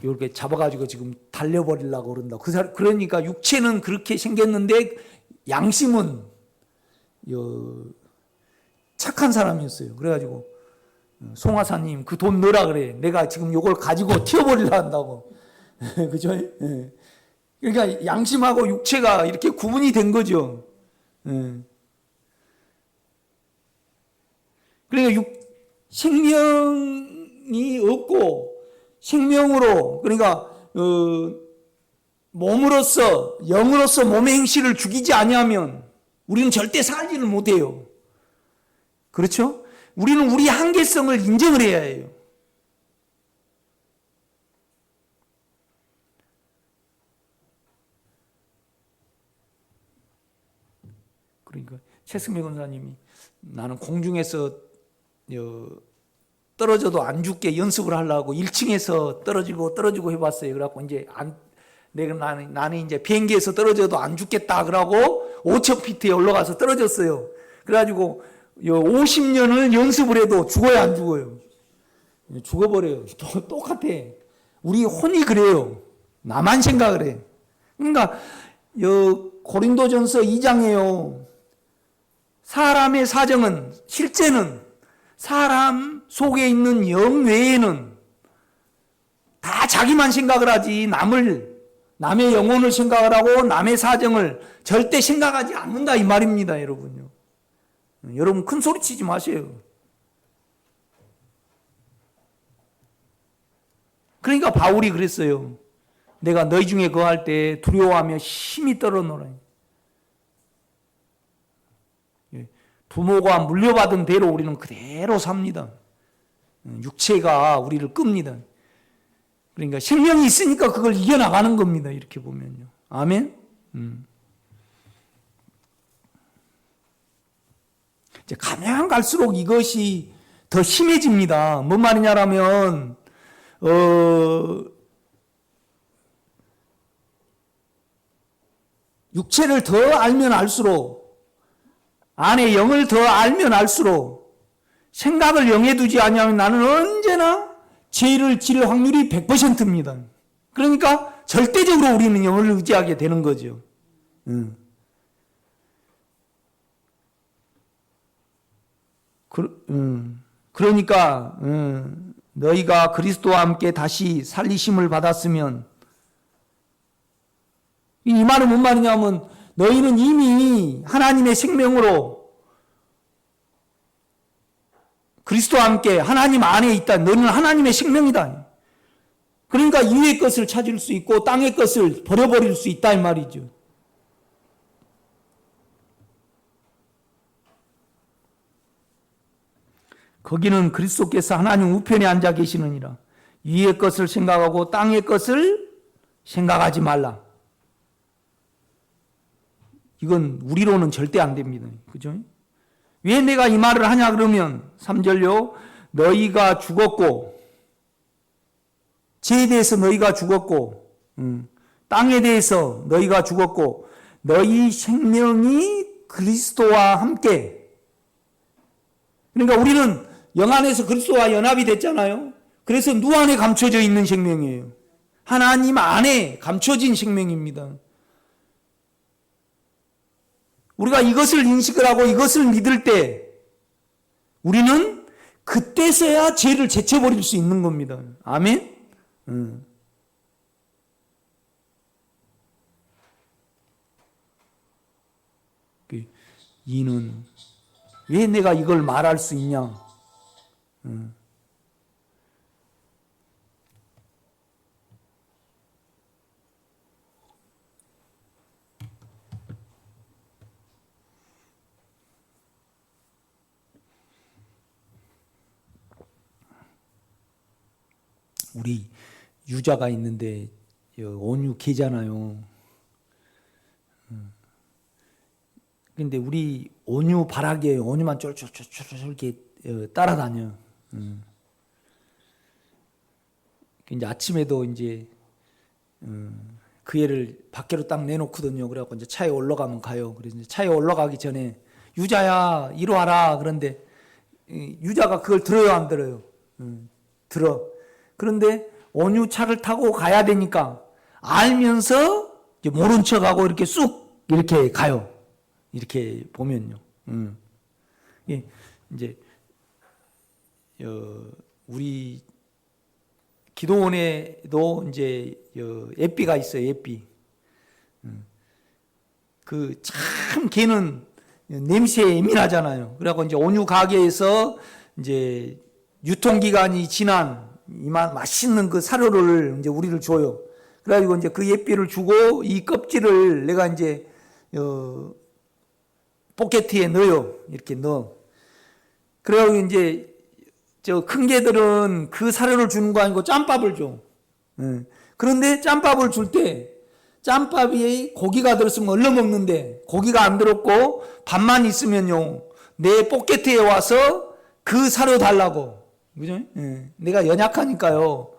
이렇게 잡아가지고 지금 달려버리려고 그런다고. 그러니까 육체는 그렇게 생겼는데 양심은 착한 사람이었어요. 그래가지고 송하사님 그 돈 넣으라 그래. 내가 지금 이걸 가지고 튀어버리려 한다고. 그죠? 그러니까 양심하고 육체가 이렇게 구분이 된 거죠. 그러니까 생명이 없고 생명으로, 그러니까 몸으로서 영으로서 몸의 행실을 죽이지 아니하면 우리는 절대 살지를 못해요. 그렇죠? 우리는 우리 한계성을 인정을 해야 해요. 그러니까 최승미 권사님이 나는 공중에서 떨어져도 안 죽게 연습을 하려고 1층에서 떨어지고 해봤어요. 그래갖고 이제 나는 이제 비행기에서 떨어져도 안 죽겠다 그러고 5,000피트에 올라가서 떨어졌어요. 그래가지고 50년을 연습을 해도 죽어야 안 죽어요. 죽어버려요. 똑같아. 우리 혼이 그래요. 나만 생각을 해. 그러니까 고린도전서 2장에요. 사람의 사정은 실제는 사람 속에 있는 영 외에는 다 자기만 생각을 하지 남의 영혼을 생각을 하고 남의 사정을 절대 생각하지 않는다 이 말입니다. 여러분요. 여러분 큰 소리 치지 마세요. 그러니까 바울이 그랬어요. 내가 너희 중에 거할 때 두려워하며 심히 떨어노라. 부모가 물려받은 대로 우리는 그대로 삽니다. 육체가 우리를 끕니다. 그러니까 생명이 있으니까 그걸 이겨나가는 겁니다. 이렇게 보면요. 아멘? 이제 가면 갈수록 이것이 더 심해집니다. 뭔 말이냐라면, 육체를 더 알면 알수록 안에 영을 더 알면 알수록 생각을 영에 두지 아니하면 나는 언제나 죄를 지을 확률이 100%입니다. 그러니까 절대적으로 우리는 영을 의지하게 되는 거죠. 그러니까 너희가 그리스도와 함께 다시 살리심을 받았으면, 이 말은 뭔 말이냐면 너희는 이미 하나님의 생명으로 그리스도와 함께 하나님 안에 있다. 너는 하나님의 생명이다. 그러니까 위의 것을 찾을 수 있고 땅의 것을 버려버릴 수 있다 이 말이죠. 거기는 그리스도께서 하나님 우편에 앉아 계시느니라. 위의 것을 생각하고 땅의 것을 생각하지 말라. 이건 우리로는 절대 안 됩니다. 그죠? 왜 내가 이 말을 하냐 그러면 3절요. 너희가 죽었고, 죄에 대해서 너희가 죽었고, 땅에 대해서 너희가 죽었고, 너희 생명이 그리스도와 함께. 그러니까 우리는 영 안에서 그리스도와 연합이 됐잖아요. 그래서 누 안에 감춰져 있는 생명이에요. 하나님 안에 감춰진 생명입니다. 우리가 이것을 인식을 하고 이것을 믿을 때 우리는 그때서야 죄를 제쳐버릴 수 있는 겁니다. 아멘? 이는 왜 내가 이걸 말할 수 있냐? 우리 유자가 있는데 온유계잖아요. 근데 우리 온유 바라게 온유만 쫄쫄쫄쫄 이렇게 따라다녀. 이제 아침에도 이제 그 애를 밖으로 딱 내놓거든요. 그래갖고 이제 차에 올라가면 가요. 그래서 이제 차에 올라가기 전에 유자야 이리 와라. 그런데 유자가 그걸 들어요, 안 들어요? 들어. 그런데 온유 차를 타고 가야 되니까 알면서 이제 모른 척하고 이렇게 쑥 이렇게 가요. 이렇게 보면요. 예, 이제 우리 기도원에도 이제 애삐가 있어요. 애삐. 그 참 걔는 냄새에 예민하잖아요. 그래갖고 이제 온유 가게에서 이제 유통기간이 지난 이만 맛있는 그 사료를 이제 우리를 줘요. 그래가지고 이제 그 애삐를 주고 이 껍질을 내가 이제 포켓에 넣어요. 이렇게 넣어. 그래가지고 이제 저 큰 개들은 그 사료를 주는 거 아니고 짬밥을 줘. 그런데 짬밥을 줄 때 짬밥에 고기가 들었으면 얼려 먹는데 고기가 안 들었고 밥만 있으면요 내 포켓에 와서 그 사료 달라고. 그죠? 내가 연약하니까요.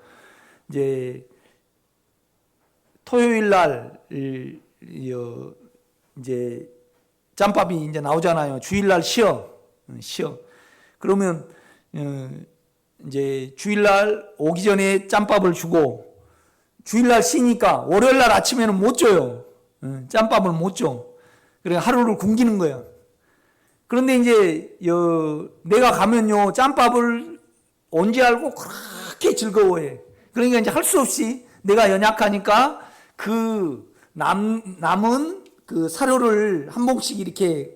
이제 토요일 날 이제 짬밥이 이제 나오잖아요. 주일날 쉬어. 그러면 이제 주일날 오기 전에 짬밥을 주고 주일날 쉬니까 월요일날 아침에는 못 줘요. 짬밥을 못 줘. 그래 하루를 굶기는 거야. 그런데 이제 내가 가면요 짬밥을 언제 알고 그렇게 즐거워해. 그러니까 이제 할 수 없이 내가 연약하니까 그 남은 그 사료를 한 봉씩 이렇게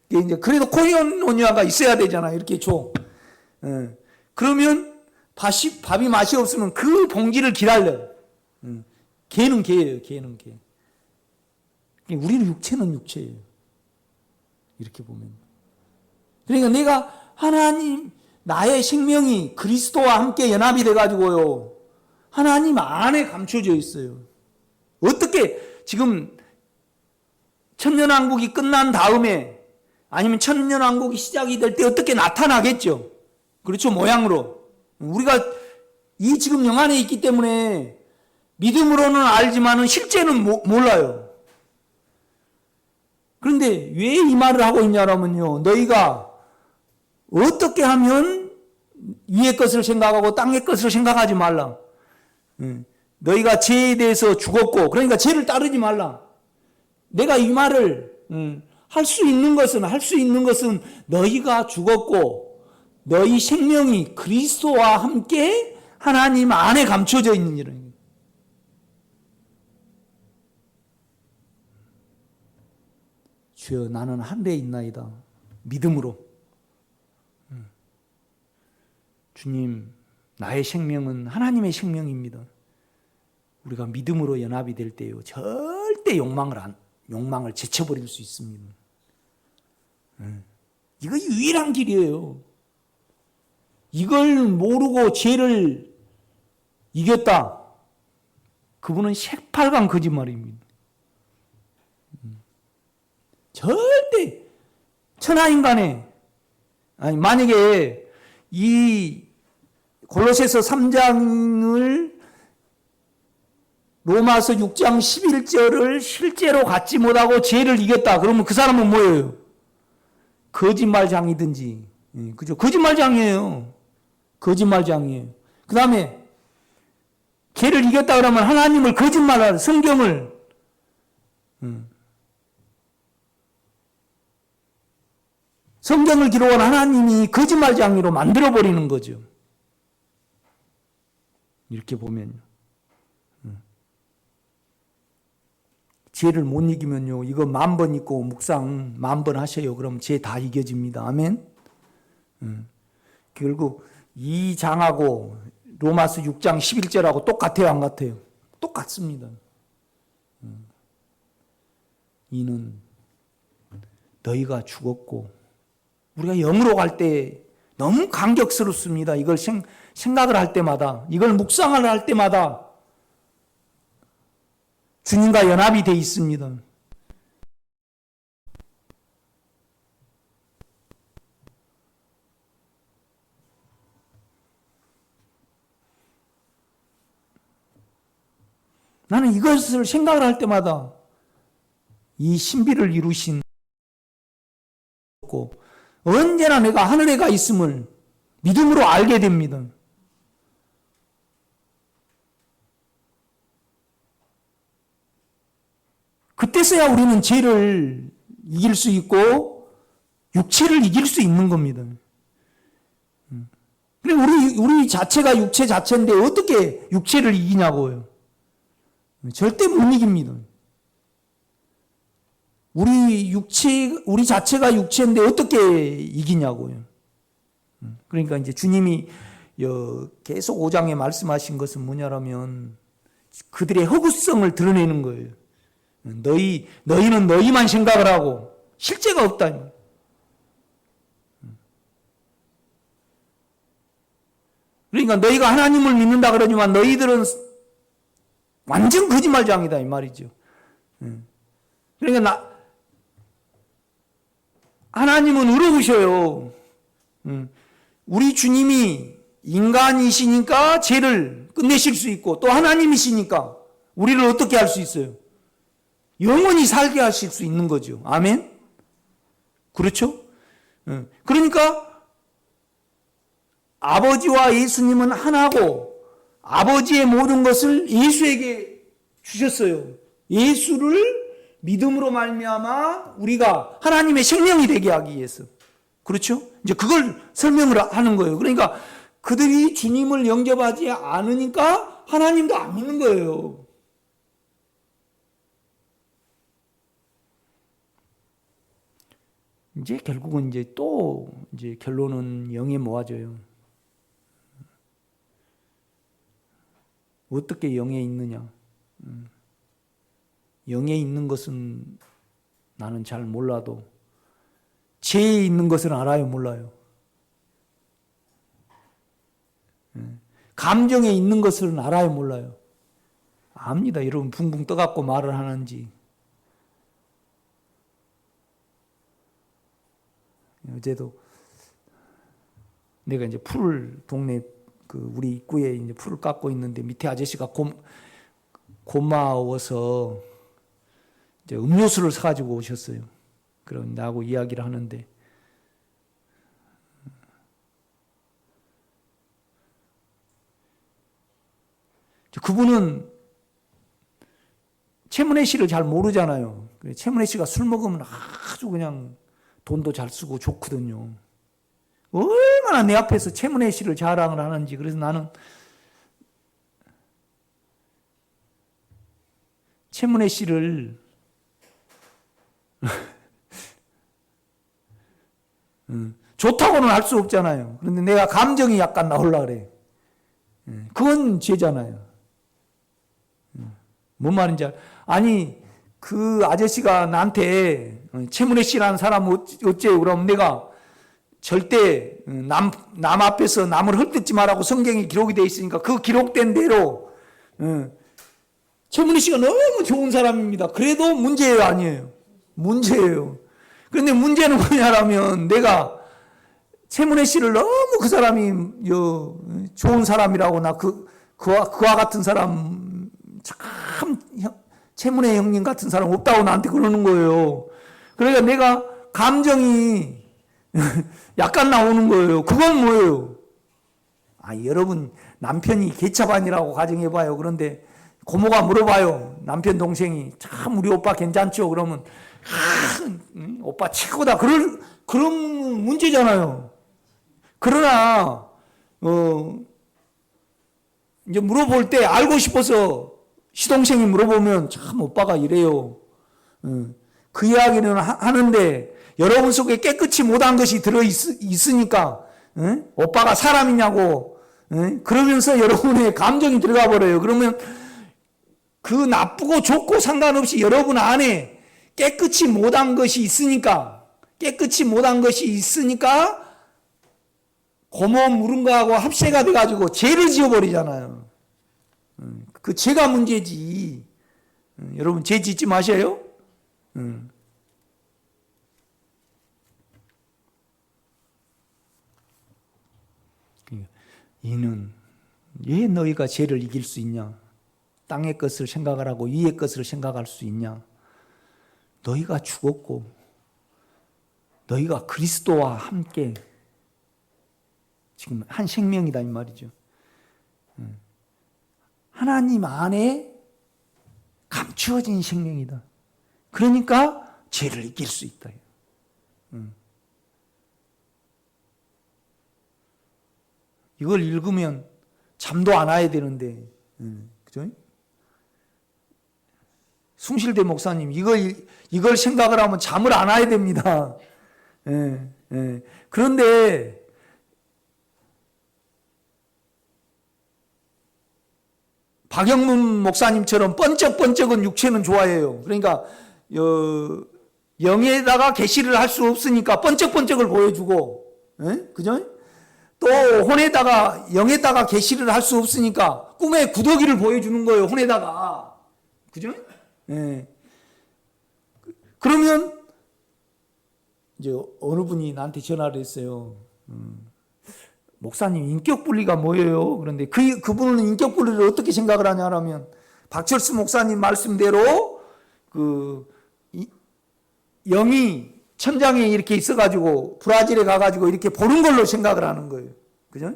이제 그래도 코이온오니아가 있어야 되잖아. 이렇게 줘. 그러면 밥이 맛이 없으면 그 봉지를 기다려. 개는 개예요. 개는 개. 우리는 육체는 육체예요. 이렇게 보면. 그러니까 내가 하나님 나의 생명이 그리스도와 함께 연합이 돼가지고요. 하나님 안에 감춰져 있어요. 어떻게 지금 천년왕국이 끝난 다음에 아니면 천년왕국이 시작이 될 때 어떻게 나타나겠죠. 그렇죠. 모양으로. 우리가 이 지금 영 안에 있기 때문에 믿음으로는 알지만은 실제는 몰라요. 그런데 왜 이 말을 하고 있냐면요. 너희가 어떻게 하면 위의 것을 생각하고 땅의 것을 생각하지 말라. 너희가 죄에 대해서 죽었고 그러니까 죄를 따르지 말라. 내가 이 말을 할 수 있는 것은 너희가 죽었고 너희 생명이 그리스도와 함께 하나님 안에 감춰져 있는 일은. 주여 나는 하늘에 있나이다. 믿음으로. 주님 나의 생명은 하나님의 생명입니다. 우리가 믿음으로 연합이 될 때요 절대 욕망을 제쳐버릴 수 있습니다. 이거 유일한 길이에요. 이걸 모르고 죄를 이겼다. 그분은 새빨간 거짓말입니다. 절대 천하인간에 만약에 이 골로새서 3장을 로마서 6장 11절을 실제로 갖지 못하고 죄를 이겼다. 그러면 그 사람은 뭐예요? 거짓말장이든지. 그죠? 거짓말장이에요. 거짓말장이에요. 그 다음에 죄를 이겼다 그러면 하나님을 거짓말하는 성경을 성경을 기록한 하나님이 거짓말장이로 만들어버리는 거죠. 이렇게 보면요. 죄를 못 이기면요. 이거 10,000번 있고 묵상 10,000번 하셔요. 그럼 죄 다 이겨집니다. 아멘. 결국 이 장하고 로마서 6장 11절하고 똑같아요, 안 같아요? 똑같습니다. 이는 너희가 죽었고 우리가 영으로 갈 때 너무 감격스럽습니다. 이걸 생각을 할 때마다, 이걸 묵상을 할 때마다 주님과 연합이 돼 있습니다. 나는 이것을 생각을 할 때마다 이 신비를 이루신 언제나 내가 하늘에 가 있음을 믿음으로 알게 됩니다. 그때서야 우리는 죄를 이길 수 있고 육체를 이길 수 있는 겁니다. 그리고 우리 자체가 육체 자체인데 어떻게 육체를 이기냐고요. 절대 못 이깁니다. 우리 자체가 육체인데 어떻게 이기냐고요. 그러니까 이제 주님이 계속 5장에 말씀하신 것은 뭐냐라면 그들의 허구성을 드러내는 거예요. 너희는 너희만 생각을 하고 실제가 없다니. 그러니까 너희가 하나님을 믿는다 그러지만 너희들은 완전 거짓말장이다 이 말이죠. 그러니까 하나님은 의로우셔요. 우리 주님이 인간이시니까 죄를 끝내실 수 있고 또 하나님이시니까 우리를 어떻게 할 수 있어요? 영원히 살게 하실 수 있는 거죠. 아멘? 그렇죠? 그러니까 아버지와 예수님은 하나고 아버지의 모든 것을 예수에게 주셨어요. 예수를 믿음으로 말미암아 우리가 하나님의 생명이 되게 하기 위해서. 그렇죠? 이제 그걸 설명을 하는 거예요. 그러니까 그들이 주님을 영접하지 않으니까 하나님도 안 믿는 거예요. 이제 결국은 이제 결론은 영에 모아져요. 어떻게 영에 있느냐? 영에 있는 것은 나는 잘 몰라도 죄에 있는 것은 알아요, 몰라요? 감정에 있는 것은 알아요, 몰라요? 압니다. 여러분 붕붕 떠갖고 말을 하는지. 어제도 내가 이제 풀을 동네 우리 입구에 이제 풀을 깎고 있는데 밑에 아저씨가 고마워서 이제 음료수를 사가지고 오셨어요. 그럼 나하고 이야기를 하는데 그분은 최문혜 씨를 잘 모르잖아요. 최문혜 씨가 술 먹으면 아주 그냥 돈도 잘 쓰고 좋거든요. 얼마나 내 앞에서 최문혜 씨를 자랑을 하는지. 그래서 나는 최문혜 씨를 좋다고는 할 수 없잖아요. 그런데 내가 감정이 약간 나오려고 그래. 그건 죄잖아요. 뭔 말인지 아니 그 아저씨가 나한테 최문혜 씨라는 사람 어째요? 그럼 내가 절대 남 앞에서 남을 헐뜯지 말라고 성경에 기록이 되어 있으니까 그 기록된 대로 최문혜 씨가 너무 좋은 사람입니다. 그래도 문제예요, 아니에요? 문제예요. 그런데 문제는 뭐냐라면 내가 최문혜 씨를 너무 그 사람이 좋은 사람이라고 그와 같은 사람 참 최문혜 형님 같은 사람 없다고 나한테 그러는 거예요. 그러니까 내가 감정이 약간 나오는 거예요. 그건 뭐예요? 여러분 남편이 개차반이라고 가정해봐요. 그런데 고모가 물어봐요. 남편 동생이 참 우리 오빠 괜찮죠? 그러면 오빠 최고다. 그런 문제잖아요. 그러나 이제 물어볼 때 알고 싶어서 시동생이 물어보면 참 오빠가 이래요. 그 이야기는 하는데 여러분 속에 깨끗이 못한 것이 들어있으니까 오빠가 사람이냐고 그러면서 여러분의 감정이 들어가 버려요. 그러면 그 나쁘고 좋고 상관없이 여러분 안에 깨끗이 못한 것이 있으니까 고모 물은 거하고 합세가 돼가지고 죄를 지어버리잖아요. 그 죄가 문제지. 여러분 죄 짓지 마셔요. 이는 왜 너희가 죄를 이길 수 있냐? 땅의 것을 생각을 하고 위의 것을 생각할 수 있냐? 너희가 죽었고 너희가 그리스도와 함께 지금 한 생명이다 이 말이죠. 하나님 안에 감추어진 생명이다. 그러니까 죄를 이길 수 있다. 이걸 읽으면 잠도 안 와야 되는데, 그죠? 숭실대 목사님, 이걸 생각을 하면 잠을 안 와야 됩니다. 그런데, 박영문 목사님처럼 번쩍번쩍은 육체는 좋아해요. 그러니까, 영에다가 계시를 할 수 없으니까 번쩍번쩍을 보여주고, 그죠? 또 혼에다가 영에다가 계시를 할 수 없으니까 꿈에 구더기를 보여주는 거예요. 혼에다가. 그죠? 그러면 이제 어느 분이 나한테 전화를 했어요. 목사님 인격 분리가 뭐예요? 그런데 그분은 인격 분리를 어떻게 생각을 하냐면 박철수 목사님 말씀대로 영이 천장에 이렇게 있어가지고 브라질에 가가지고 이렇게 보는 걸로 생각을 하는 거예요. 그죠?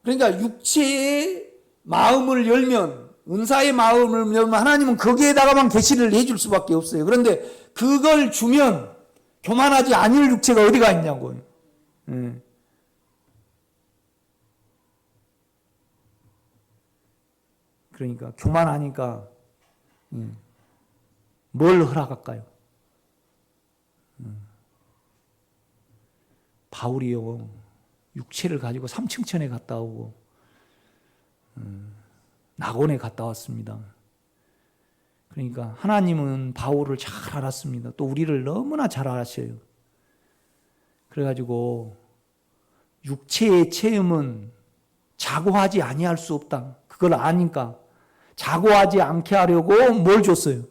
그러니까 육체의 마음을 열면, 은사의 마음을 열면 하나님은 거기에다가만 계시를 해줄 수밖에 없어요. 그런데 그걸 주면 교만하지 아니할 육체가 어디가 있냐고요. 그러니까 교만하니까 뭘 허락할까요? 바울이요, 육체를 가지고 삼층천에 갔다 오고 낙원에 갔다 왔습니다. 그러니까 하나님은 바울을 잘 알았습니다. 또 우리를 너무나 잘 아셔요. 그래가지고 육체의 체험은 자고하지 아니할 수 없다. 그걸 아니까 자고하지 않게 하려고 뭘 줬어요?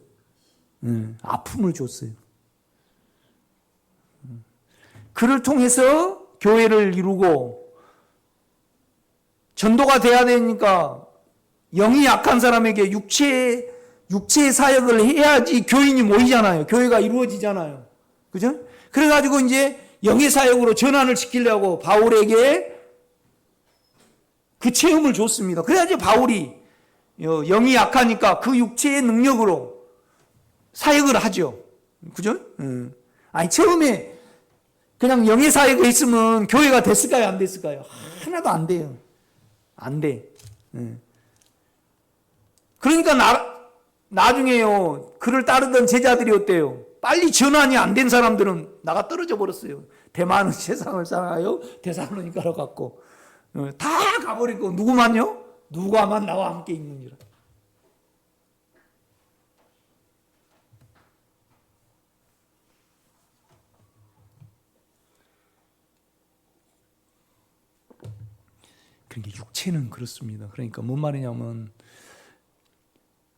아픔을 줬어요. 그를 통해서 교회를 이루고 전도가 돼야 되니까 영이 약한 사람에게 육체의 사역을 해야지 교인이 모이잖아요. 교회가 이루어지잖아요. 그죠? 그래가지고 이제 영의 사역으로 전환을 시키려고 바울에게 그 체험을 줬습니다. 그래야지 바울이 영이 약하니까 그 육체의 능력으로 사역을 하죠. 그죠? 아니 처음에 그냥 영의 사역에 있으면 교회가 됐을까요? 안 됐을까요? 하나도 안 돼요. 안 돼. 그러니까 나중에요, 그를 따르던 제자들이 어때요? 빨리 전환이 안 된 사람들은 나가 떨어져 버렸어요. 대만은 세상을 사랑하여 데살로니가로 갔고, 다 가버리고, 누구만요? 누가만 나와 함께 있느니라. 그러니까 육체는 그렇습니다. 그러니까 뭔 말이냐면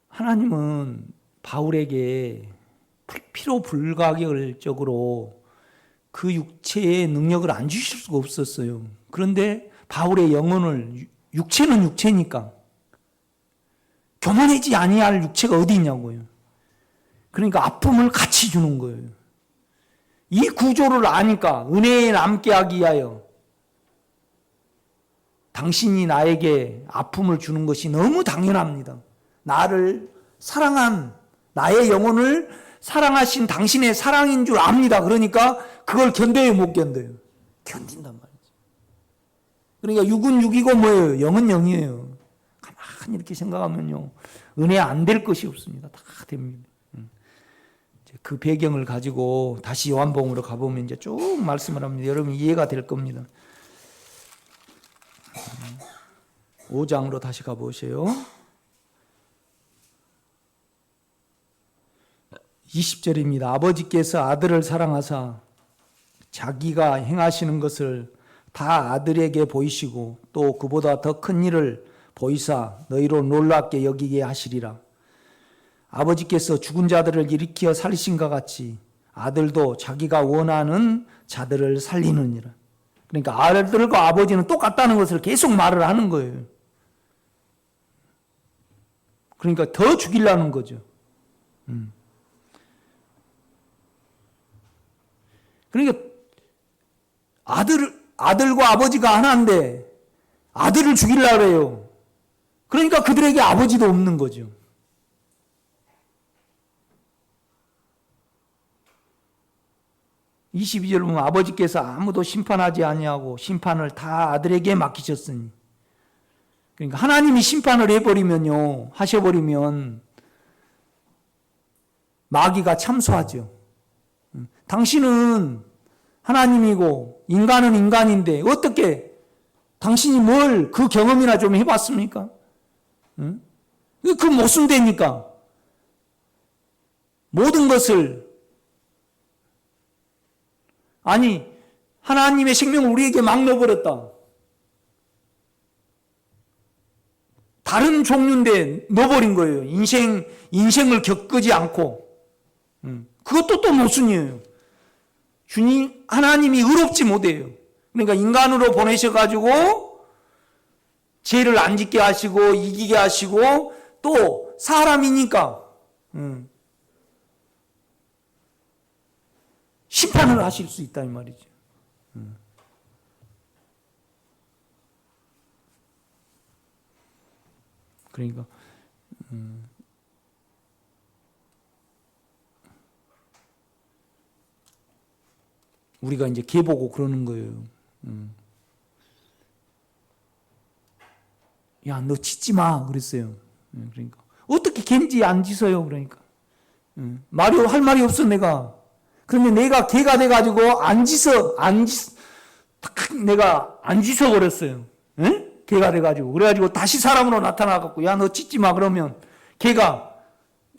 하나님은 바울에게 피로 불가결적으로 그 육체의 능력을 안 주실 수가 없었어요. 그런데 바울의 영혼을, 육체는 육체니까 교만하지 아니할 육체가 어디 있냐고요. 그러니까 아픔을 같이 주는 거예요. 이 구조를 아니까 은혜에 남게 하기 위하여 당신이 나에게 아픔을 주는 것이 너무 당연합니다. 나를 사랑한, 나의 영혼을 사랑하신 당신의 사랑인 줄 압니다. 그러니까 그걸 견뎌요, 못 견뎌요? 견딘단 말이죠. 그러니까 육은 육이고 뭐예요? 영은 영이에요. 가만히 이렇게 생각하면요, 은혜 안 될 것이 없습니다. 다 됩니다. 그 배경을 가지고 다시 요한복음으로 가보면 이제 쭉 말씀을 합니다. 여러분 이해가 될 겁니다. 5장으로 다시 가보세요. 20절입니다. 아버지께서 아들을 사랑하사 자기가 행하시는 것을 다 아들에게 보이시고 또 그보다 더 큰 일을 보이사 너희로 놀랍게 여기게 하시리라. 아버지께서 죽은 자들을 일으켜 살리신과 같이 아들도 자기가 원하는 자들을 살리느니라. 그러니까 아들과 아버지는 똑같다는 것을 계속 말을 하는 거예요. 그러니까 더 죽이려는 거죠. 그러니까 아들과 아버지가 하나인데 아들을 죽이려고 해요. 그러니까 그들에게 아버지도 없는 거죠. (22절) 보면 아버지께서 아무도 심판하지 아니하고 심판을 다 아들에게 맡기셨으니, 그러니까 하나님이 심판을 해버리면요, 하셔버리면 마귀가 참소하죠. 당신은 하나님이고 인간은 인간인데 어떻게 당신이 뭘 그 경험이나 좀 해봤습니까? 그 모순되니까 모든 것을, 아니 하나님의 생명을 우리에게 막 넣어버렸다. 다른 종류인데 넣어버린 거예요. 인생을 겪지 않고. 그것도 또 모순이에요. 주님 하나님이 의롭지 못해요. 그러니까 인간으로 보내셔가지고 죄를 안 짓게 하시고 이기게 하시고 또 사람이니까 심판을 하실 수 있다 이 말이죠. 그러니까 우리가 이제 개보고 그러는 거예요. 야, 너 짖지 마 그랬어요. 그러니까 어떻게 개인지 안 짖어요. 그러니까 할 말이 없어 내가. 그런데 내가 개가 돼가지고 내가 안 짖어 버렸어요. 개가 돼가지고. 그래가지고 다시 사람으로 나타나갖고 야, 너 짖지 마 그러면 개가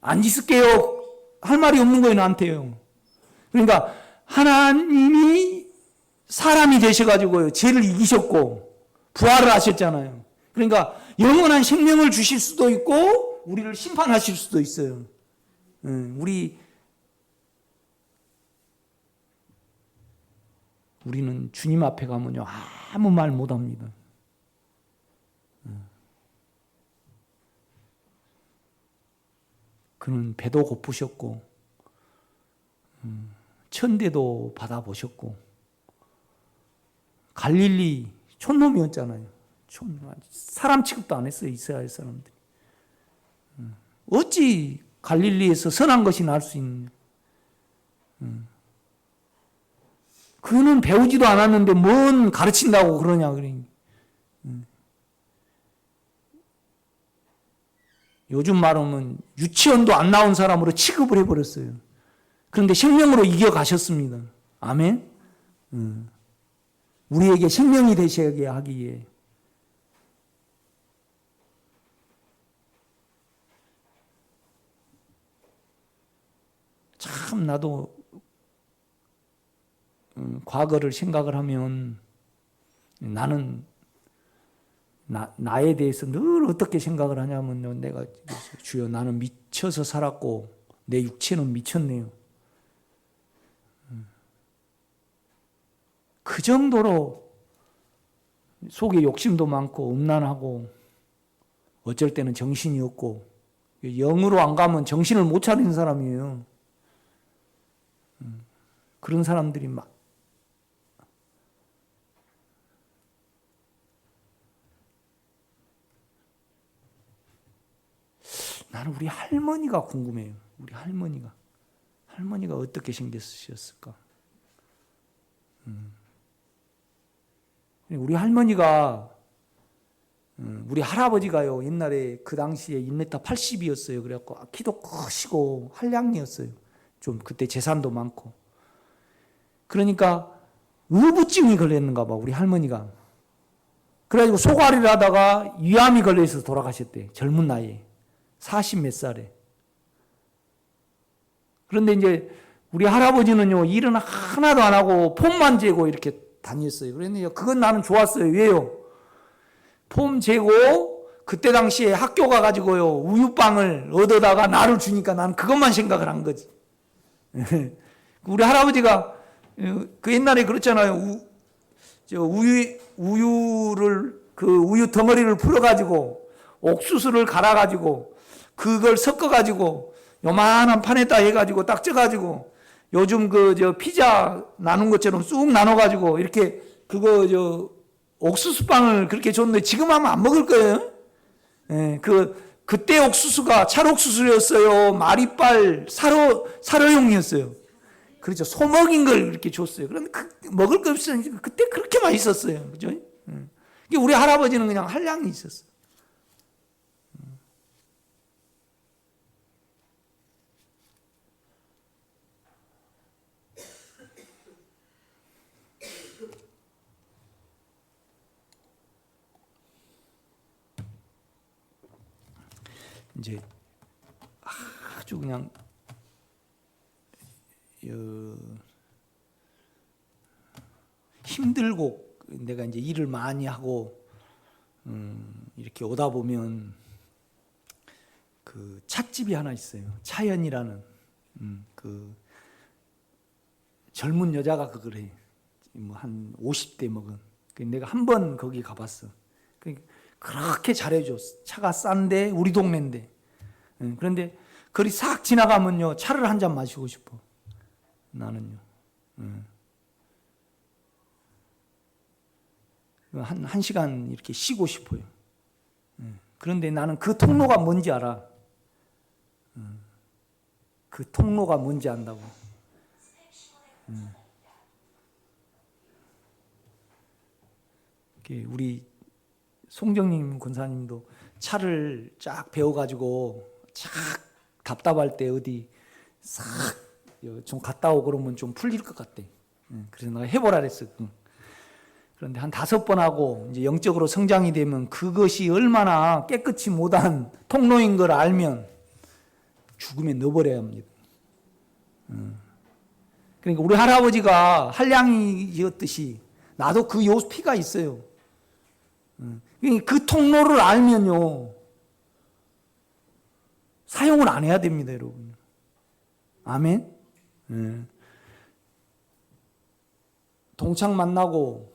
안 짖을게요 할 말이 없는 거예요 나한테요. 그러니까 하나님이 사람이 되셔가지고요 죄를 이기셨고 부활을 하셨잖아요. 그러니까 영원한 생명을 주실 수도 있고 우리를 심판하실 수도 있어요. 우리는 주님 앞에 가면요 아무 말 못합니다. 그는 배도 고프셨고 천대도 받아보셨고 갈릴리 촌놈이었잖아요. 사람 취급도 안 했어요 이스라엘 사람들이. 어찌 갈릴리에서 선한 것이 날 수 있느냐. 그는 배우지도 않았는데 뭔 가르친다고 그러냐. 요즘 말하면 유치원도 안 나온 사람으로 취급을 해버렸어요. 그런데 생명으로 이겨가셨습니다. 아멘. 우리에게 생명이 되시게 하기 위해. 참 나도 과거를 생각을 하면 나는 나에 대해서 늘 어떻게 생각을 하냐면 내가 주여 나는 미쳐서 살았고 내 육체는 미쳤네요. 그 정도로 속에 욕심도 많고 음란하고 어쩔 때는 정신이 없고 영으로 안 가면 정신을 못 차리는 사람이에요. 그런 사람들이 막 나는 우리 할머니가 궁금해요. 우리 할머니가 어떻게 생겼을까? 우리 할머니가 우리 할아버지가요 옛날에 그 당시에 1m 80이었어요. 그래갖고 키도 크시고 한량이었어요. 좀 그때 재산도 많고. 그러니까 의부증이 걸렸는가 봐 우리 할머니가. 그래가지고 소가리를 하다가 위암이 걸려서 돌아가셨대. 젊은 나이에 40 몇 살에. 그런데 이제 우리 할아버지는요 일은 하나도 안 하고 폼만 재고 이렇게 다녔어요. 그런데 그건 나는 좋았어요. 왜요? 폼 재고 그때 당시에 학교 가가지고요 우유빵을 얻어다가 나를 주니까 나는 그것만 생각을 한 거지. 우리 할아버지가 그 옛날에 그렇잖아요. 우유를 그 우유 덩어리를 풀어가지고 옥수수를 갈아가지고 그걸 섞어가지고 요만한 판에다 해가지고 딱 쪄가지고 요즘 피자 나눈 것처럼 쑥 나눠가지고 이렇게 옥수수빵을 그렇게 줬는데 지금 하면 안 먹을 거예요. 예, 그때 옥수수가 찰옥수수였어요. 마리빨 사료용이었어요. 그렇죠. 소먹인 걸 이렇게 줬어요. 그런데 먹을 거 없으니까 그때 그렇게 맛있었어요. 그죠? 우리 할아버지는 그냥 한량이 있었어요. 이제 아주 그냥 힘들고 내가 이제 일을 많이 하고 이렇게 오다 보면 그 찻집이 하나 있어요. 차연이라는 그 젊은 여자가 그걸 해. 뭐 한 50대 먹은. 내가 한 번 거기 가봤어. 그렇게 잘해줬어. 차가 싼데 우리 동네인데. 그런데 거리 싹 지나가면요 차를 한 잔 마시고 싶어. 나는요. 한 시간 이렇게 쉬고 싶어요. 그런데 나는 그 통로가 뭔지 알아. 그 통로가 뭔지 안다고. 우리 송정님 권사님도 차를 쫙 배워가지고 쫙 답답할 때 어디 싹 좀 갔다 오고 그러면 좀 풀릴 것 같대. 그래서 내가 해보라 그랬어. 그런데 한 5번 하고 이제 영적으로 성장이 되면 그것이 얼마나 깨끗이 못한 통로인 걸 알면 죽음에 넣어버려야 합니다. 그러니까 우리 할아버지가 한량이었듯이 나도 그 피가 있어요. 그 통로를 알면요 사용을 안 해야 됩니다, 여러분. 아멘. 동창 만나고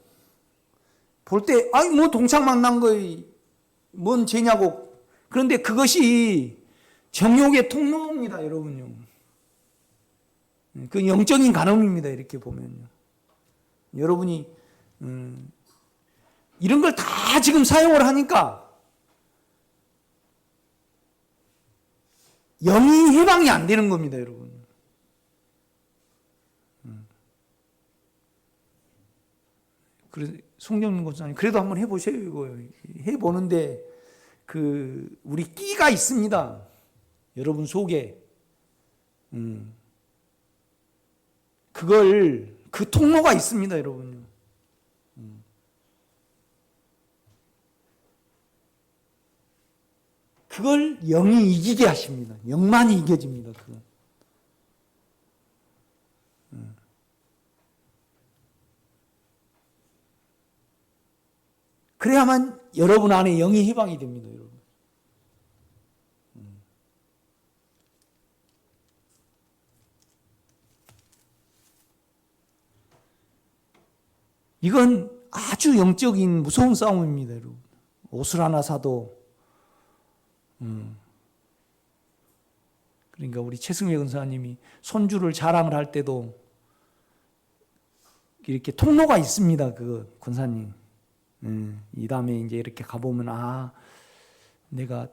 볼 때 아이 뭐 동창 만난 거이 뭔 죄냐고. 그런데 그것이 정욕의 통로입니다, 여러분요. 그 영적인 간음입니다, 이렇게 보면요. 여러분이 이런 걸 다 지금 사용을 하니까 영이 해방이 안 되는 겁니다, 여러분. 그래서 송정민 권사님 그래도 한번 해보세요. 이거 해보는데 우리 끼가 있습니다, 여러분 속에. 그 통로가 있습니다, 여러분. 그걸 영이 이기게 하십니다. 영만이 이겨집니다. 그건. 그래야만 여러분 안에 영이 해방이 됩니다, 여러분. 이건 아주 영적인 무서운 싸움입니다, 여러분. 옷을 하나 사도 그러니까 우리 최승회 권사님이 손주를 자랑을 할 때도 이렇게 통로가 있습니다, 그 권사님. 이 다음에 이제 이렇게 가보면 내가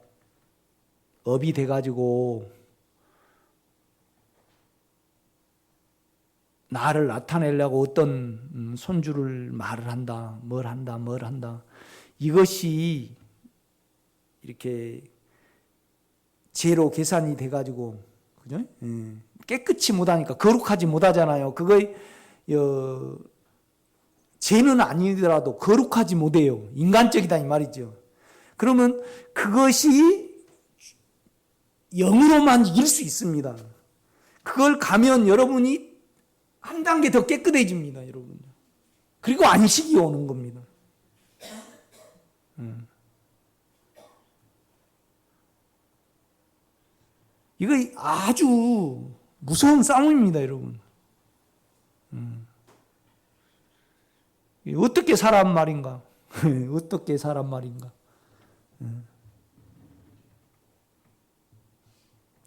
업이 돼가지고 나를 나타내려고 어떤 손주를 말을 한다, 뭘 한다. 이것이 이렇게 죄로 계산이 돼가지고, 그죠? 깨끗이 못하니까 거룩하지 못하잖아요. 죄는 아니더라도 거룩하지 못해요. 인간적이다 이 말이죠. 그러면 그것이 영으로만 이길 수 있습니다. 그걸 가면 여러분이 한 단계 더 깨끗해집니다, 여러분. 그리고 안식이 오는 겁니다. 이거 아주 무서운 싸움입니다, 여러분. 어떻게 사람 말인가? 어떻게 사람 말인가?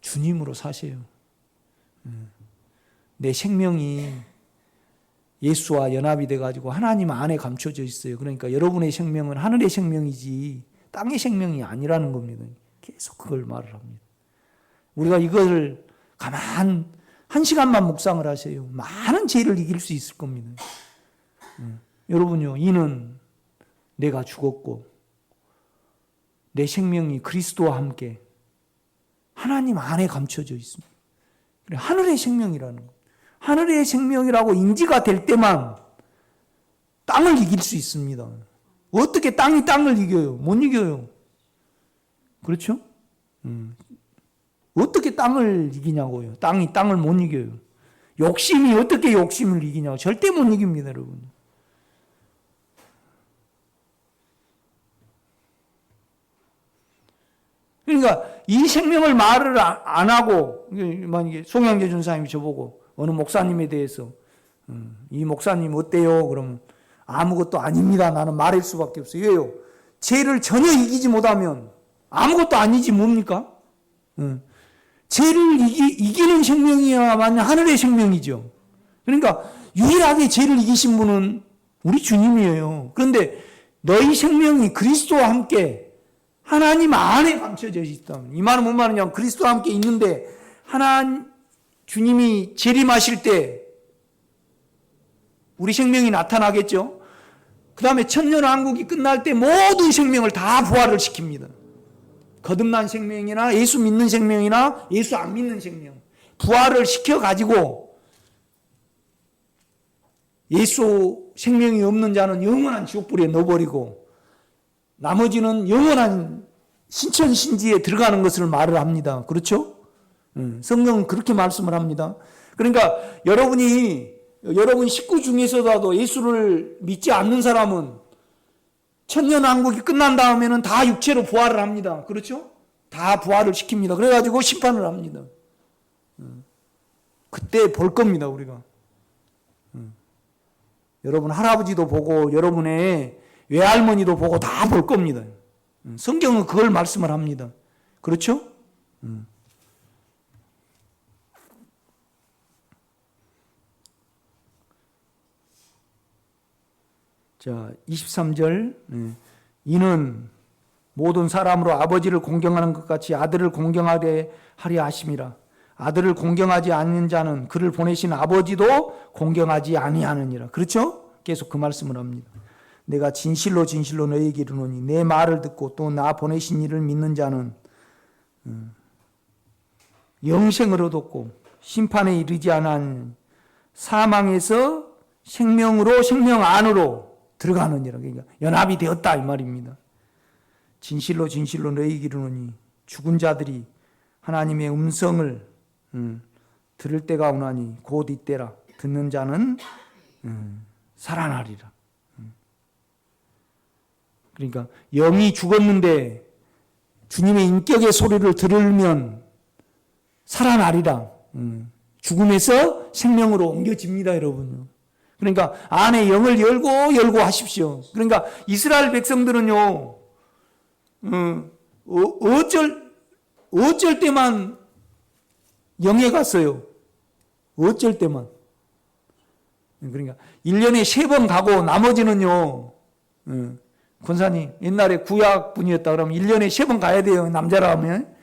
주님으로 사세요. 내 생명이 예수와 연합이 돼가지고 하나님 안에 감춰져 있어요. 그러니까 여러분의 생명은 하늘의 생명이지 땅의 생명이 아니라는 겁니다. 계속 그걸 말을 합니다. 우리가 이걸 가만 한 시간만 묵상을 하세요. 많은 죄를 이길 수 있을 겁니다. 여러분요, 이는 내가 죽었고 내 생명이 그리스도와 함께 하나님 안에 감춰져 있습니다. 하늘의 생명이라는 것. 하늘의 생명이라고 인지가 될 때만 땅을 이길 수 있습니다. 어떻게 땅이 땅을 이겨요? 못 이겨요. 그렇죠? 어떻게 땅을 이기냐고요. 땅이 땅을 못 이겨요. 욕심이 어떻게 욕심을 이기냐고. 절대 못 이깁니다, 여러분. 그러니까 이 생명을 말을 안 하고, 만약에 송영재 전사님이 저보고 어느 목사님에 대해서 이 목사님 어때요? 그러면 아무것도 아닙니다. 나는 말할 수밖에 없어요. 왜요? 죄를 전혀 이기지 못하면 아무것도 아니지 뭡니까? 죄를 이기는 생명이야만 하늘의 생명이죠. 그러니까 유일하게 죄를 이기신 분은 우리 주님이에요. 그런데 너희 생명이 그리스도와 함께 하나님 안에 감춰져 있다. 이 말은 뭔 말이냐면 그리스도와 함께 있는데 주님이 재림하실 때 우리 생명이 나타나겠죠. 그 다음에 천년왕국이 끝날 때 모든 생명을 다 부활을 시킵니다. 거듭난 생명이나 예수 믿는 생명이나 예수 안 믿는 생명 부활을 시켜가지고 예수 생명이 없는 자는 영원한 지옥불에 넣어버리고 나머지는 영원한 신천신지에 들어가는 것을 말을 합니다. 그렇죠? 성경은 그렇게 말씀을 합니다. 그러니까 여러분 식구 중에서도 예수를 믿지 않는 사람은 천년왕국이 끝난 다음에는 다 육체로 부활을 합니다. 그렇죠? 다 부활을 시킵니다. 그래가지고 심판을 합니다. 그때 볼 겁니다, 우리가. 여러분 할아버지도 보고 여러분의 외할머니도 보고 다 볼 겁니다. 성경은 그걸 말씀을 합니다. 그렇죠? 자, 23절. 이는 모든 사람으로 아버지를 공경하는 것 같이 아들을 공경하게 하려 하심이라. 아들을 공경하지 않는 자는 그를 보내신 아버지도 공경하지 아니하느니라. 그렇죠? 계속 그 말씀을 합니다. 내가 진실로 진실로 너희에게 이르노니 내 말을 듣고 또 나 보내신 이를 믿는 자는 영생을 얻었고 심판에 이르지 않은 사망에서 생명으로 생명 안으로 들어가느니라. 그러니까 연합이 되었다 이 말입니다. 진실로 진실로 너희에게 이르노니 죽은 자들이 하나님의 음성을 들을 때가 오나니 곧 이때라. 듣는 자는 살아나리라. 그러니까 영이 죽었는데 주님의 인격의 소리를 들으면 살아나리라. 죽음에서 생명으로 옮겨집니다, 여러분. 그러니까 안에 영을 열고 하십시오. 그러니까 이스라엘 백성들은요, 어쩔 때만 영에 갔어요. 어쩔 때만. 그러니까 1년에 3번 가고 나머지는요, 권사님, 옛날에 구약 분이었다 그러면 1년에 3번 가야 돼요. 남자라 하면.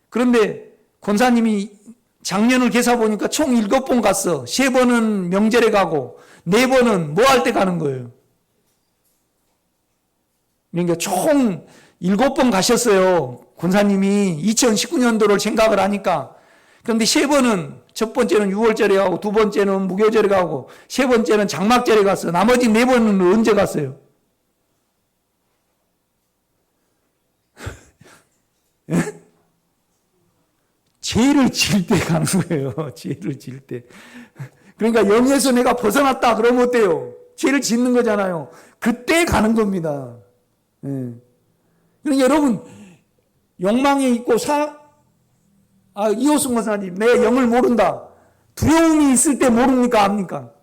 그런데 권사님이 작년을 계산 보니까 총 7번 갔어. 3번은 명절에 가고 4번은 뭐 할 때 가는 거예요. 그러니까 총 7번 가셨어요. 권사님이 2019년도를 생각을 하니까. 그런데 3번은 첫 번째는 6월절에 가고 두 번째는 무교절에 가고 세 번째는 장막절에 갔어. 나머지 4번은 언제 갔어요? 죄를 지을 때 가는 거예요. 죄를 지을 때. 그러니까 영에서 내가 벗어났다 그러면 어때요? 죄를 짓는 거잖아요. 그때 가는 겁니다. 그러니까 여러분 욕망에 있고 이호승 권사님, 내 영을 모른다. 두려움이 있을 때 모릅니까? 압니까?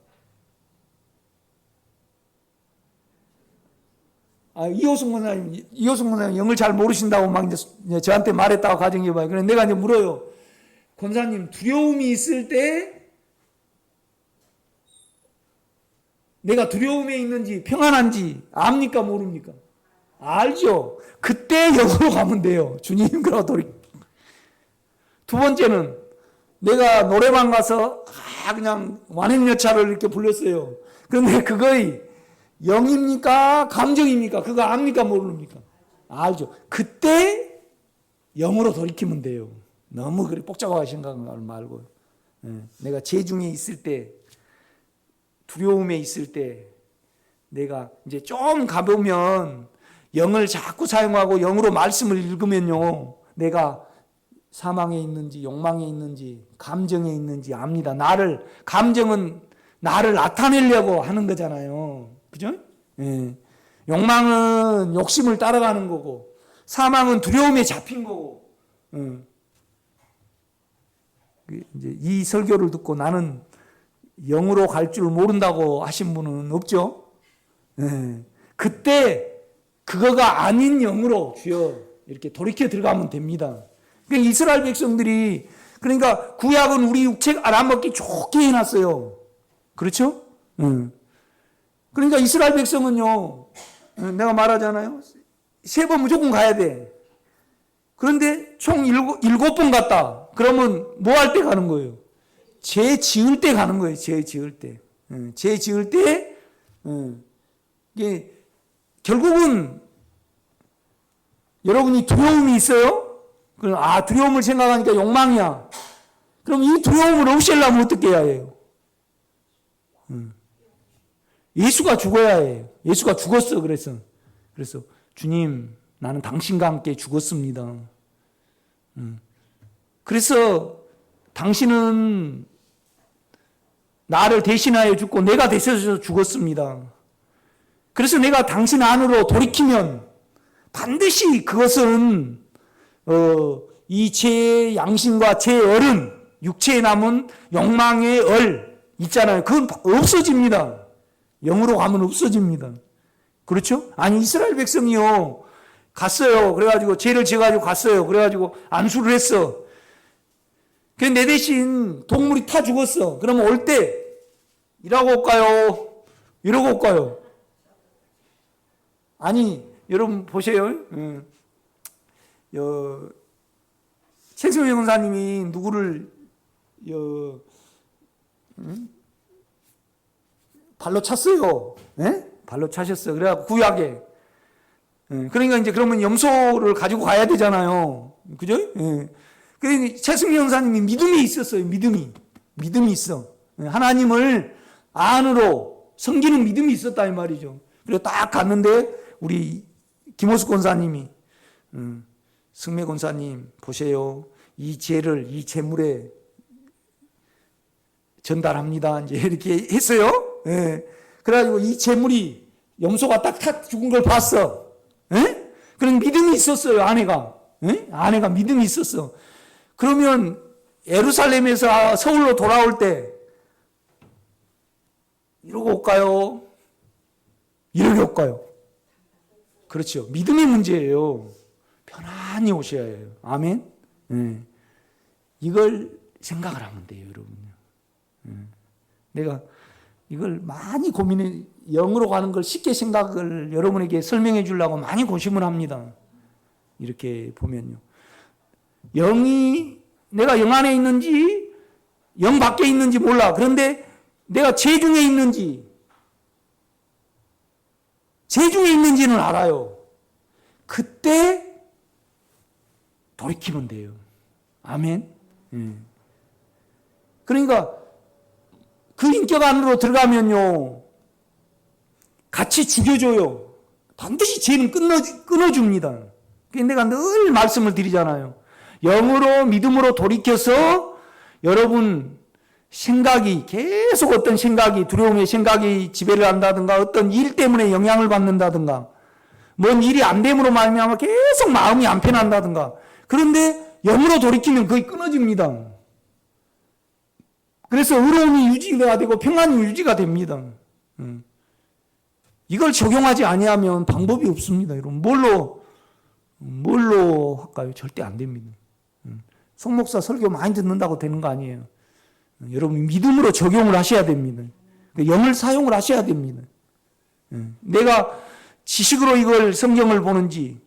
이호승 권사님 영을 잘 모르신다고 막 이제 저한테 말했다고 가정해봐요. 그래 내가 이제 물어요. 권사님, 두려움이 있을 때 내가 두려움에 있는지 평안한지 압니까? 모릅니까? 알죠. 그때 영으로 가면 돼요. 주님, 그러고 두 번째는 내가 노래방 가서 그냥 완행열차를 이렇게 불렀어요. 그런데 그거의 영입니까? 감정입니까? 그거 압니까? 모릅니까? 알죠. 그때 영으로 돌이키면 돼요. 너무 그렇게 복잡하게 생각하지 말고. 내가 재중에 있을 때, 두려움에 있을 때, 내가 이제 좀 가보면 영을 자꾸 사용하고 영으로 말씀을 읽으면요, 내가 사망에 있는지 욕망에 있는지 감정에 있는지 압니다. 감정은 나를 나타내려고 하는 거잖아요. 그죠? 욕망은 욕심을 따라가는 거고, 사망은 두려움에 잡힌 거고. 이제 이 설교를 듣고 나는 영으로 갈 줄 모른다고 하신 분은 없죠? 그때 그거가 아닌 영으로 주여 이렇게 돌이켜 들어가면 됩니다. 그러니까 이스라엘 백성들이, 그러니까 구약은 우리 육체 알아먹기 좋게 해놨어요. 그렇죠? 그러니까 이스라엘 백성은요, 내가 말하잖아요. 3번 무조건 가야 돼. 그런데 총 7번 갔다. 그러면 뭐 할 때 가는 거예요? 죄 지을 때 가는 거예요. 죄 지을 때. 죄 지을 때, 이게 결국은 여러분이 두려움이 있어요? 그럼 두려움을 생각하니까 욕망이야. 그럼 이 두려움을 없애려면 어떻게 해야 해요? 예수가 죽어야 해요. 예수가 죽었어. 그래서 주님, 나는 당신과 함께 죽었습니다. 그래서 당신은 나를 대신하여 죽고 내가 대신해서 죽었습니다. 그래서 내가 당신 안으로 돌이키면 반드시 그것은 이 죄의 양심과 죄의 얼은, 육체에 남은 욕망의 얼 있잖아요. 그건 없어집니다. 영으로 가면 없어집니다. 그렇죠? 아니, 이스라엘 백성이요, 갔어요. 그래가지고 죄를 지어가지고 갔어요. 그래가지고 안수를 했어. 그래 내 대신 동물이 타 죽었어. 그러면 올 때 이러고 올까요? 이러고 올까요? 아니, 여러분 보세요. 최승현 형사님이 누구를 발로 찼어요. 발로 차셨어요. 그래갖고 구약에. 그러니까 이제 그러면 염소를 가지고 가야 되잖아요. 그죠? 그러니 최승희 형사님이 믿음이 있었어요. 믿음이 있어. 하나님을 안으로 섬기는 믿음이 있었다 이 말이죠. 그래서 딱 갔는데 우리 김호수 권사님이 승매 권사님 보세요. 이 죄를 이 재물에 전달합니다. 이제 이렇게 했어요. 그래가지고 이 재물이 염소가 딱 타 죽은 걸 봤어. 그런 믿음이 있었어요. 아내가 믿음이 있었어. 그러면 예루살렘에서 서울로 돌아올 때 이러고 올까요? 이러고 올까요? 그렇죠. 믿음의 문제예요. 편안히 오셔야 해요. 아멘. 이걸 생각을 하면 돼요, 여러분요. 내가 이걸 많이 고민해, 영으로 가는 걸 쉽게 생각을 여러분에게 설명해 주려고 많이 고심을 합니다. 이렇게 보면요. 내가 영 안에 있는지, 영 밖에 있는지 몰라. 그런데 내가 죄 중에 있는지, 죄 중에 있는지는 알아요. 그때 돌이키면 돼요. 아멘. 그러니까 그 인격 안으로 들어가면요, 같이 죽여줘요. 반드시 죄는 끊어줍니다. 내가 늘 말씀을 드리잖아요. 영으로 믿음으로 돌이켜서 여러분 생각이 계속 어떤 생각이, 두려움의 생각이 지배를 한다든가, 어떤 일 때문에 영향을 받는다든가, 뭔 일이 안 됨으로 말미암아 계속 마음이 안 편한다든가. 그런데 영으로 돌이키면 거의 끊어집니다. 그래서 의로움이 유지가 되고 평안이 유지가 됩니다. 이걸 적용하지 아니하면 방법이 없습니다. 여러분 뭘로 할까요? 절대 안 됩니다. 송 목사 설교 많이 듣는다고 되는 거 아니에요. 여러분 믿음으로 적용을 하셔야 됩니다. 영을 사용을 하셔야 됩니다. 내가 지식으로 이걸 성경을 보는지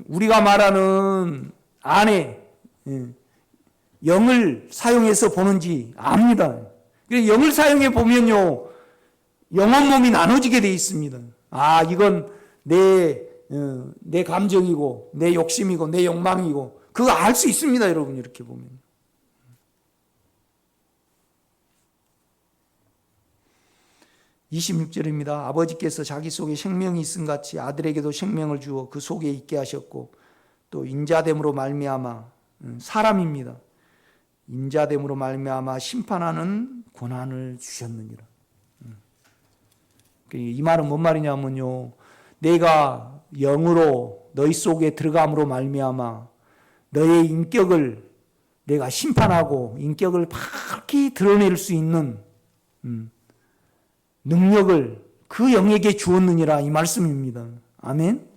우리가 말하는 안에 영을 사용해서 보는지 압니다. 그래서 영을 사용해 보면요, 영혼 몸이 나눠지게 되어 있습니다. 아, 이건 내 감정이고, 내 욕심이고, 내 욕망이고, 그거 알 수 있습니다, 여러분, 이렇게 보면. 26절입니다. 아버지께서 자기 속에 생명이 있음 같이 아들에게도 생명을 주어 그 속에 있게 하셨고, 또 인자됨으로 말미암아 사람입니다. 인자됨으로 말미암아 심판하는 권한을 주셨느니라. 이 말은 뭔 말이냐면요, 내가 영으로 너희 속에 들어감으로 말미암아 너의 인격을 내가 심판하고 인격을 밝히 드러낼 수 있는 능력을 그 영에게 주었느니라, 이 말씀입니다. 아멘.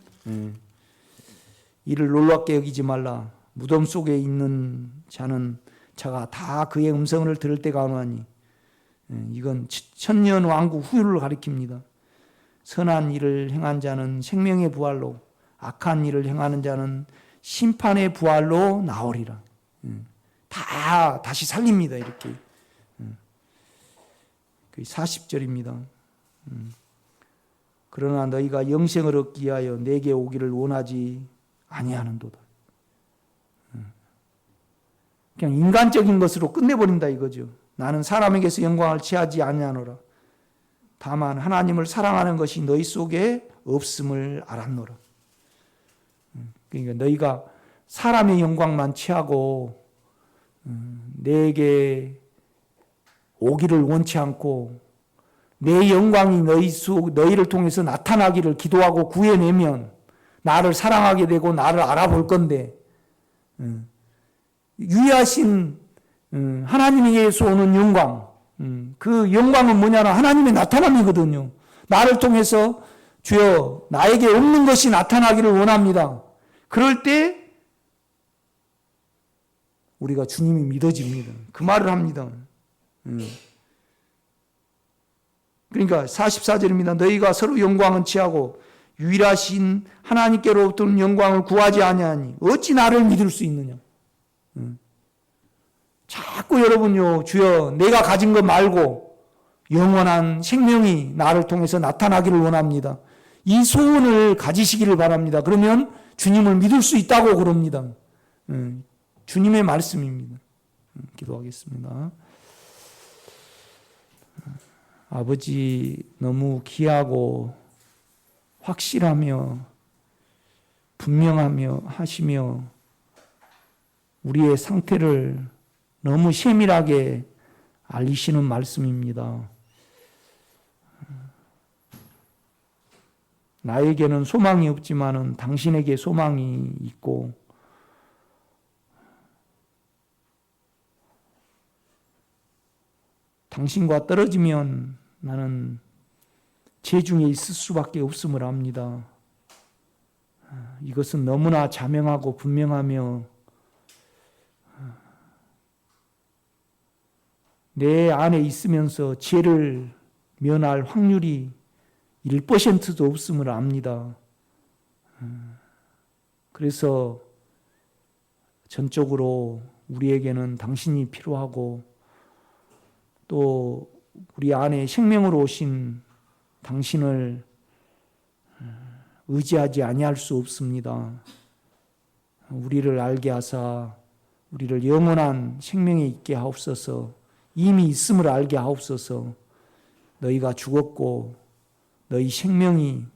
이를 놀랍게 여기지 말라. 무덤 속에 있는 자가 다 그의 음성을 들을 때가 오나니. 이건 천년 왕국 후를 가리킵니다. 선한 일을 행한 자는 생명의 부활로, 악한 일을 행하는 자는 심판의 부활로 나오리라. 다 다시 살립니다. 이렇게. 40절입니다. 그러나 너희가 영생을 얻기 위하여 내게 오기를 원하지 아니하는도다. 그냥 인간적인 것으로 끝내버린다 이거죠. 나는 사람에게서 영광을 취하지 아니하노라. 다만 하나님을 사랑하는 것이 너희 속에 없음을 알았노라. 그러니까 너희가 사람의 영광만 취하고 내게 오기를 원치 않고 내 영광이 너희를 통해서 나타나기를 기도하고 구해내면 나를 사랑하게 되고 나를 알아볼 건데, 유의하신 하나님에게서 오는 영광, 그 영광은 뭐냐면 하나님의 나타남이거든요. 나를 통해서 주여 나에게 없는 것이 나타나기를 원합니다. 그럴 때 우리가 주님이 믿어집니다. 그 말을 합니다. 그러니까 44절입니다. 너희가 서로 영광은 취하고 유일하신 하나님께로부터 영광을 구하지 아니하니 어찌 나를 믿을 수 있느냐. 자꾸 여러분요, 주여 내가 가진 것 말고 영원한 생명이 나를 통해서 나타나기를 원합니다. 이 소원을 가지시기를 바랍니다. 그러면 주님을 믿을 수 있다고 그럽니다. 주님의 말씀입니다. 기도하겠습니다. 아버지, 너무 귀하고 확실하며 분명하며 하시며 우리의 상태를 너무 세밀하게 알리시는 말씀입니다. 나에게는 소망이 없지만은 당신에게 소망이 있고, 당신과 떨어지면 나는 죄중에 있을 수밖에 없음을 압니다. 이것은 너무나 자명하고 분명하며 내 안에 있으면서 죄를 면할 확률이 1%도 없음을 압니다. 그래서 전적으로 우리에게는 당신이 필요하고 또 우리 안에 생명으로 오신 당신을 의지하지 아니할 수 없습니다. 우리를 알게 하사 우리를 영원한 생명에 있게 하옵소서. 이미 있음을 알게 하옵소서. 너희가 죽었고 너희 생명이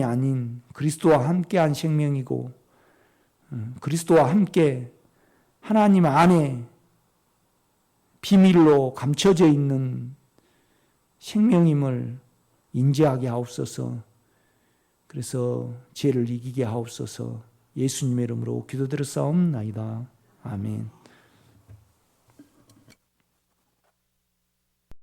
아닌 그리스도와 함께한 생명이고 그리스도와 함께 하나님 안에 비밀로 감춰져 있는 생명임을 인지하게 하옵소서. 그래서 죄를 이기게 하옵소서. 예수님의 이름으로 기도드렸사옵나이다. 아멘.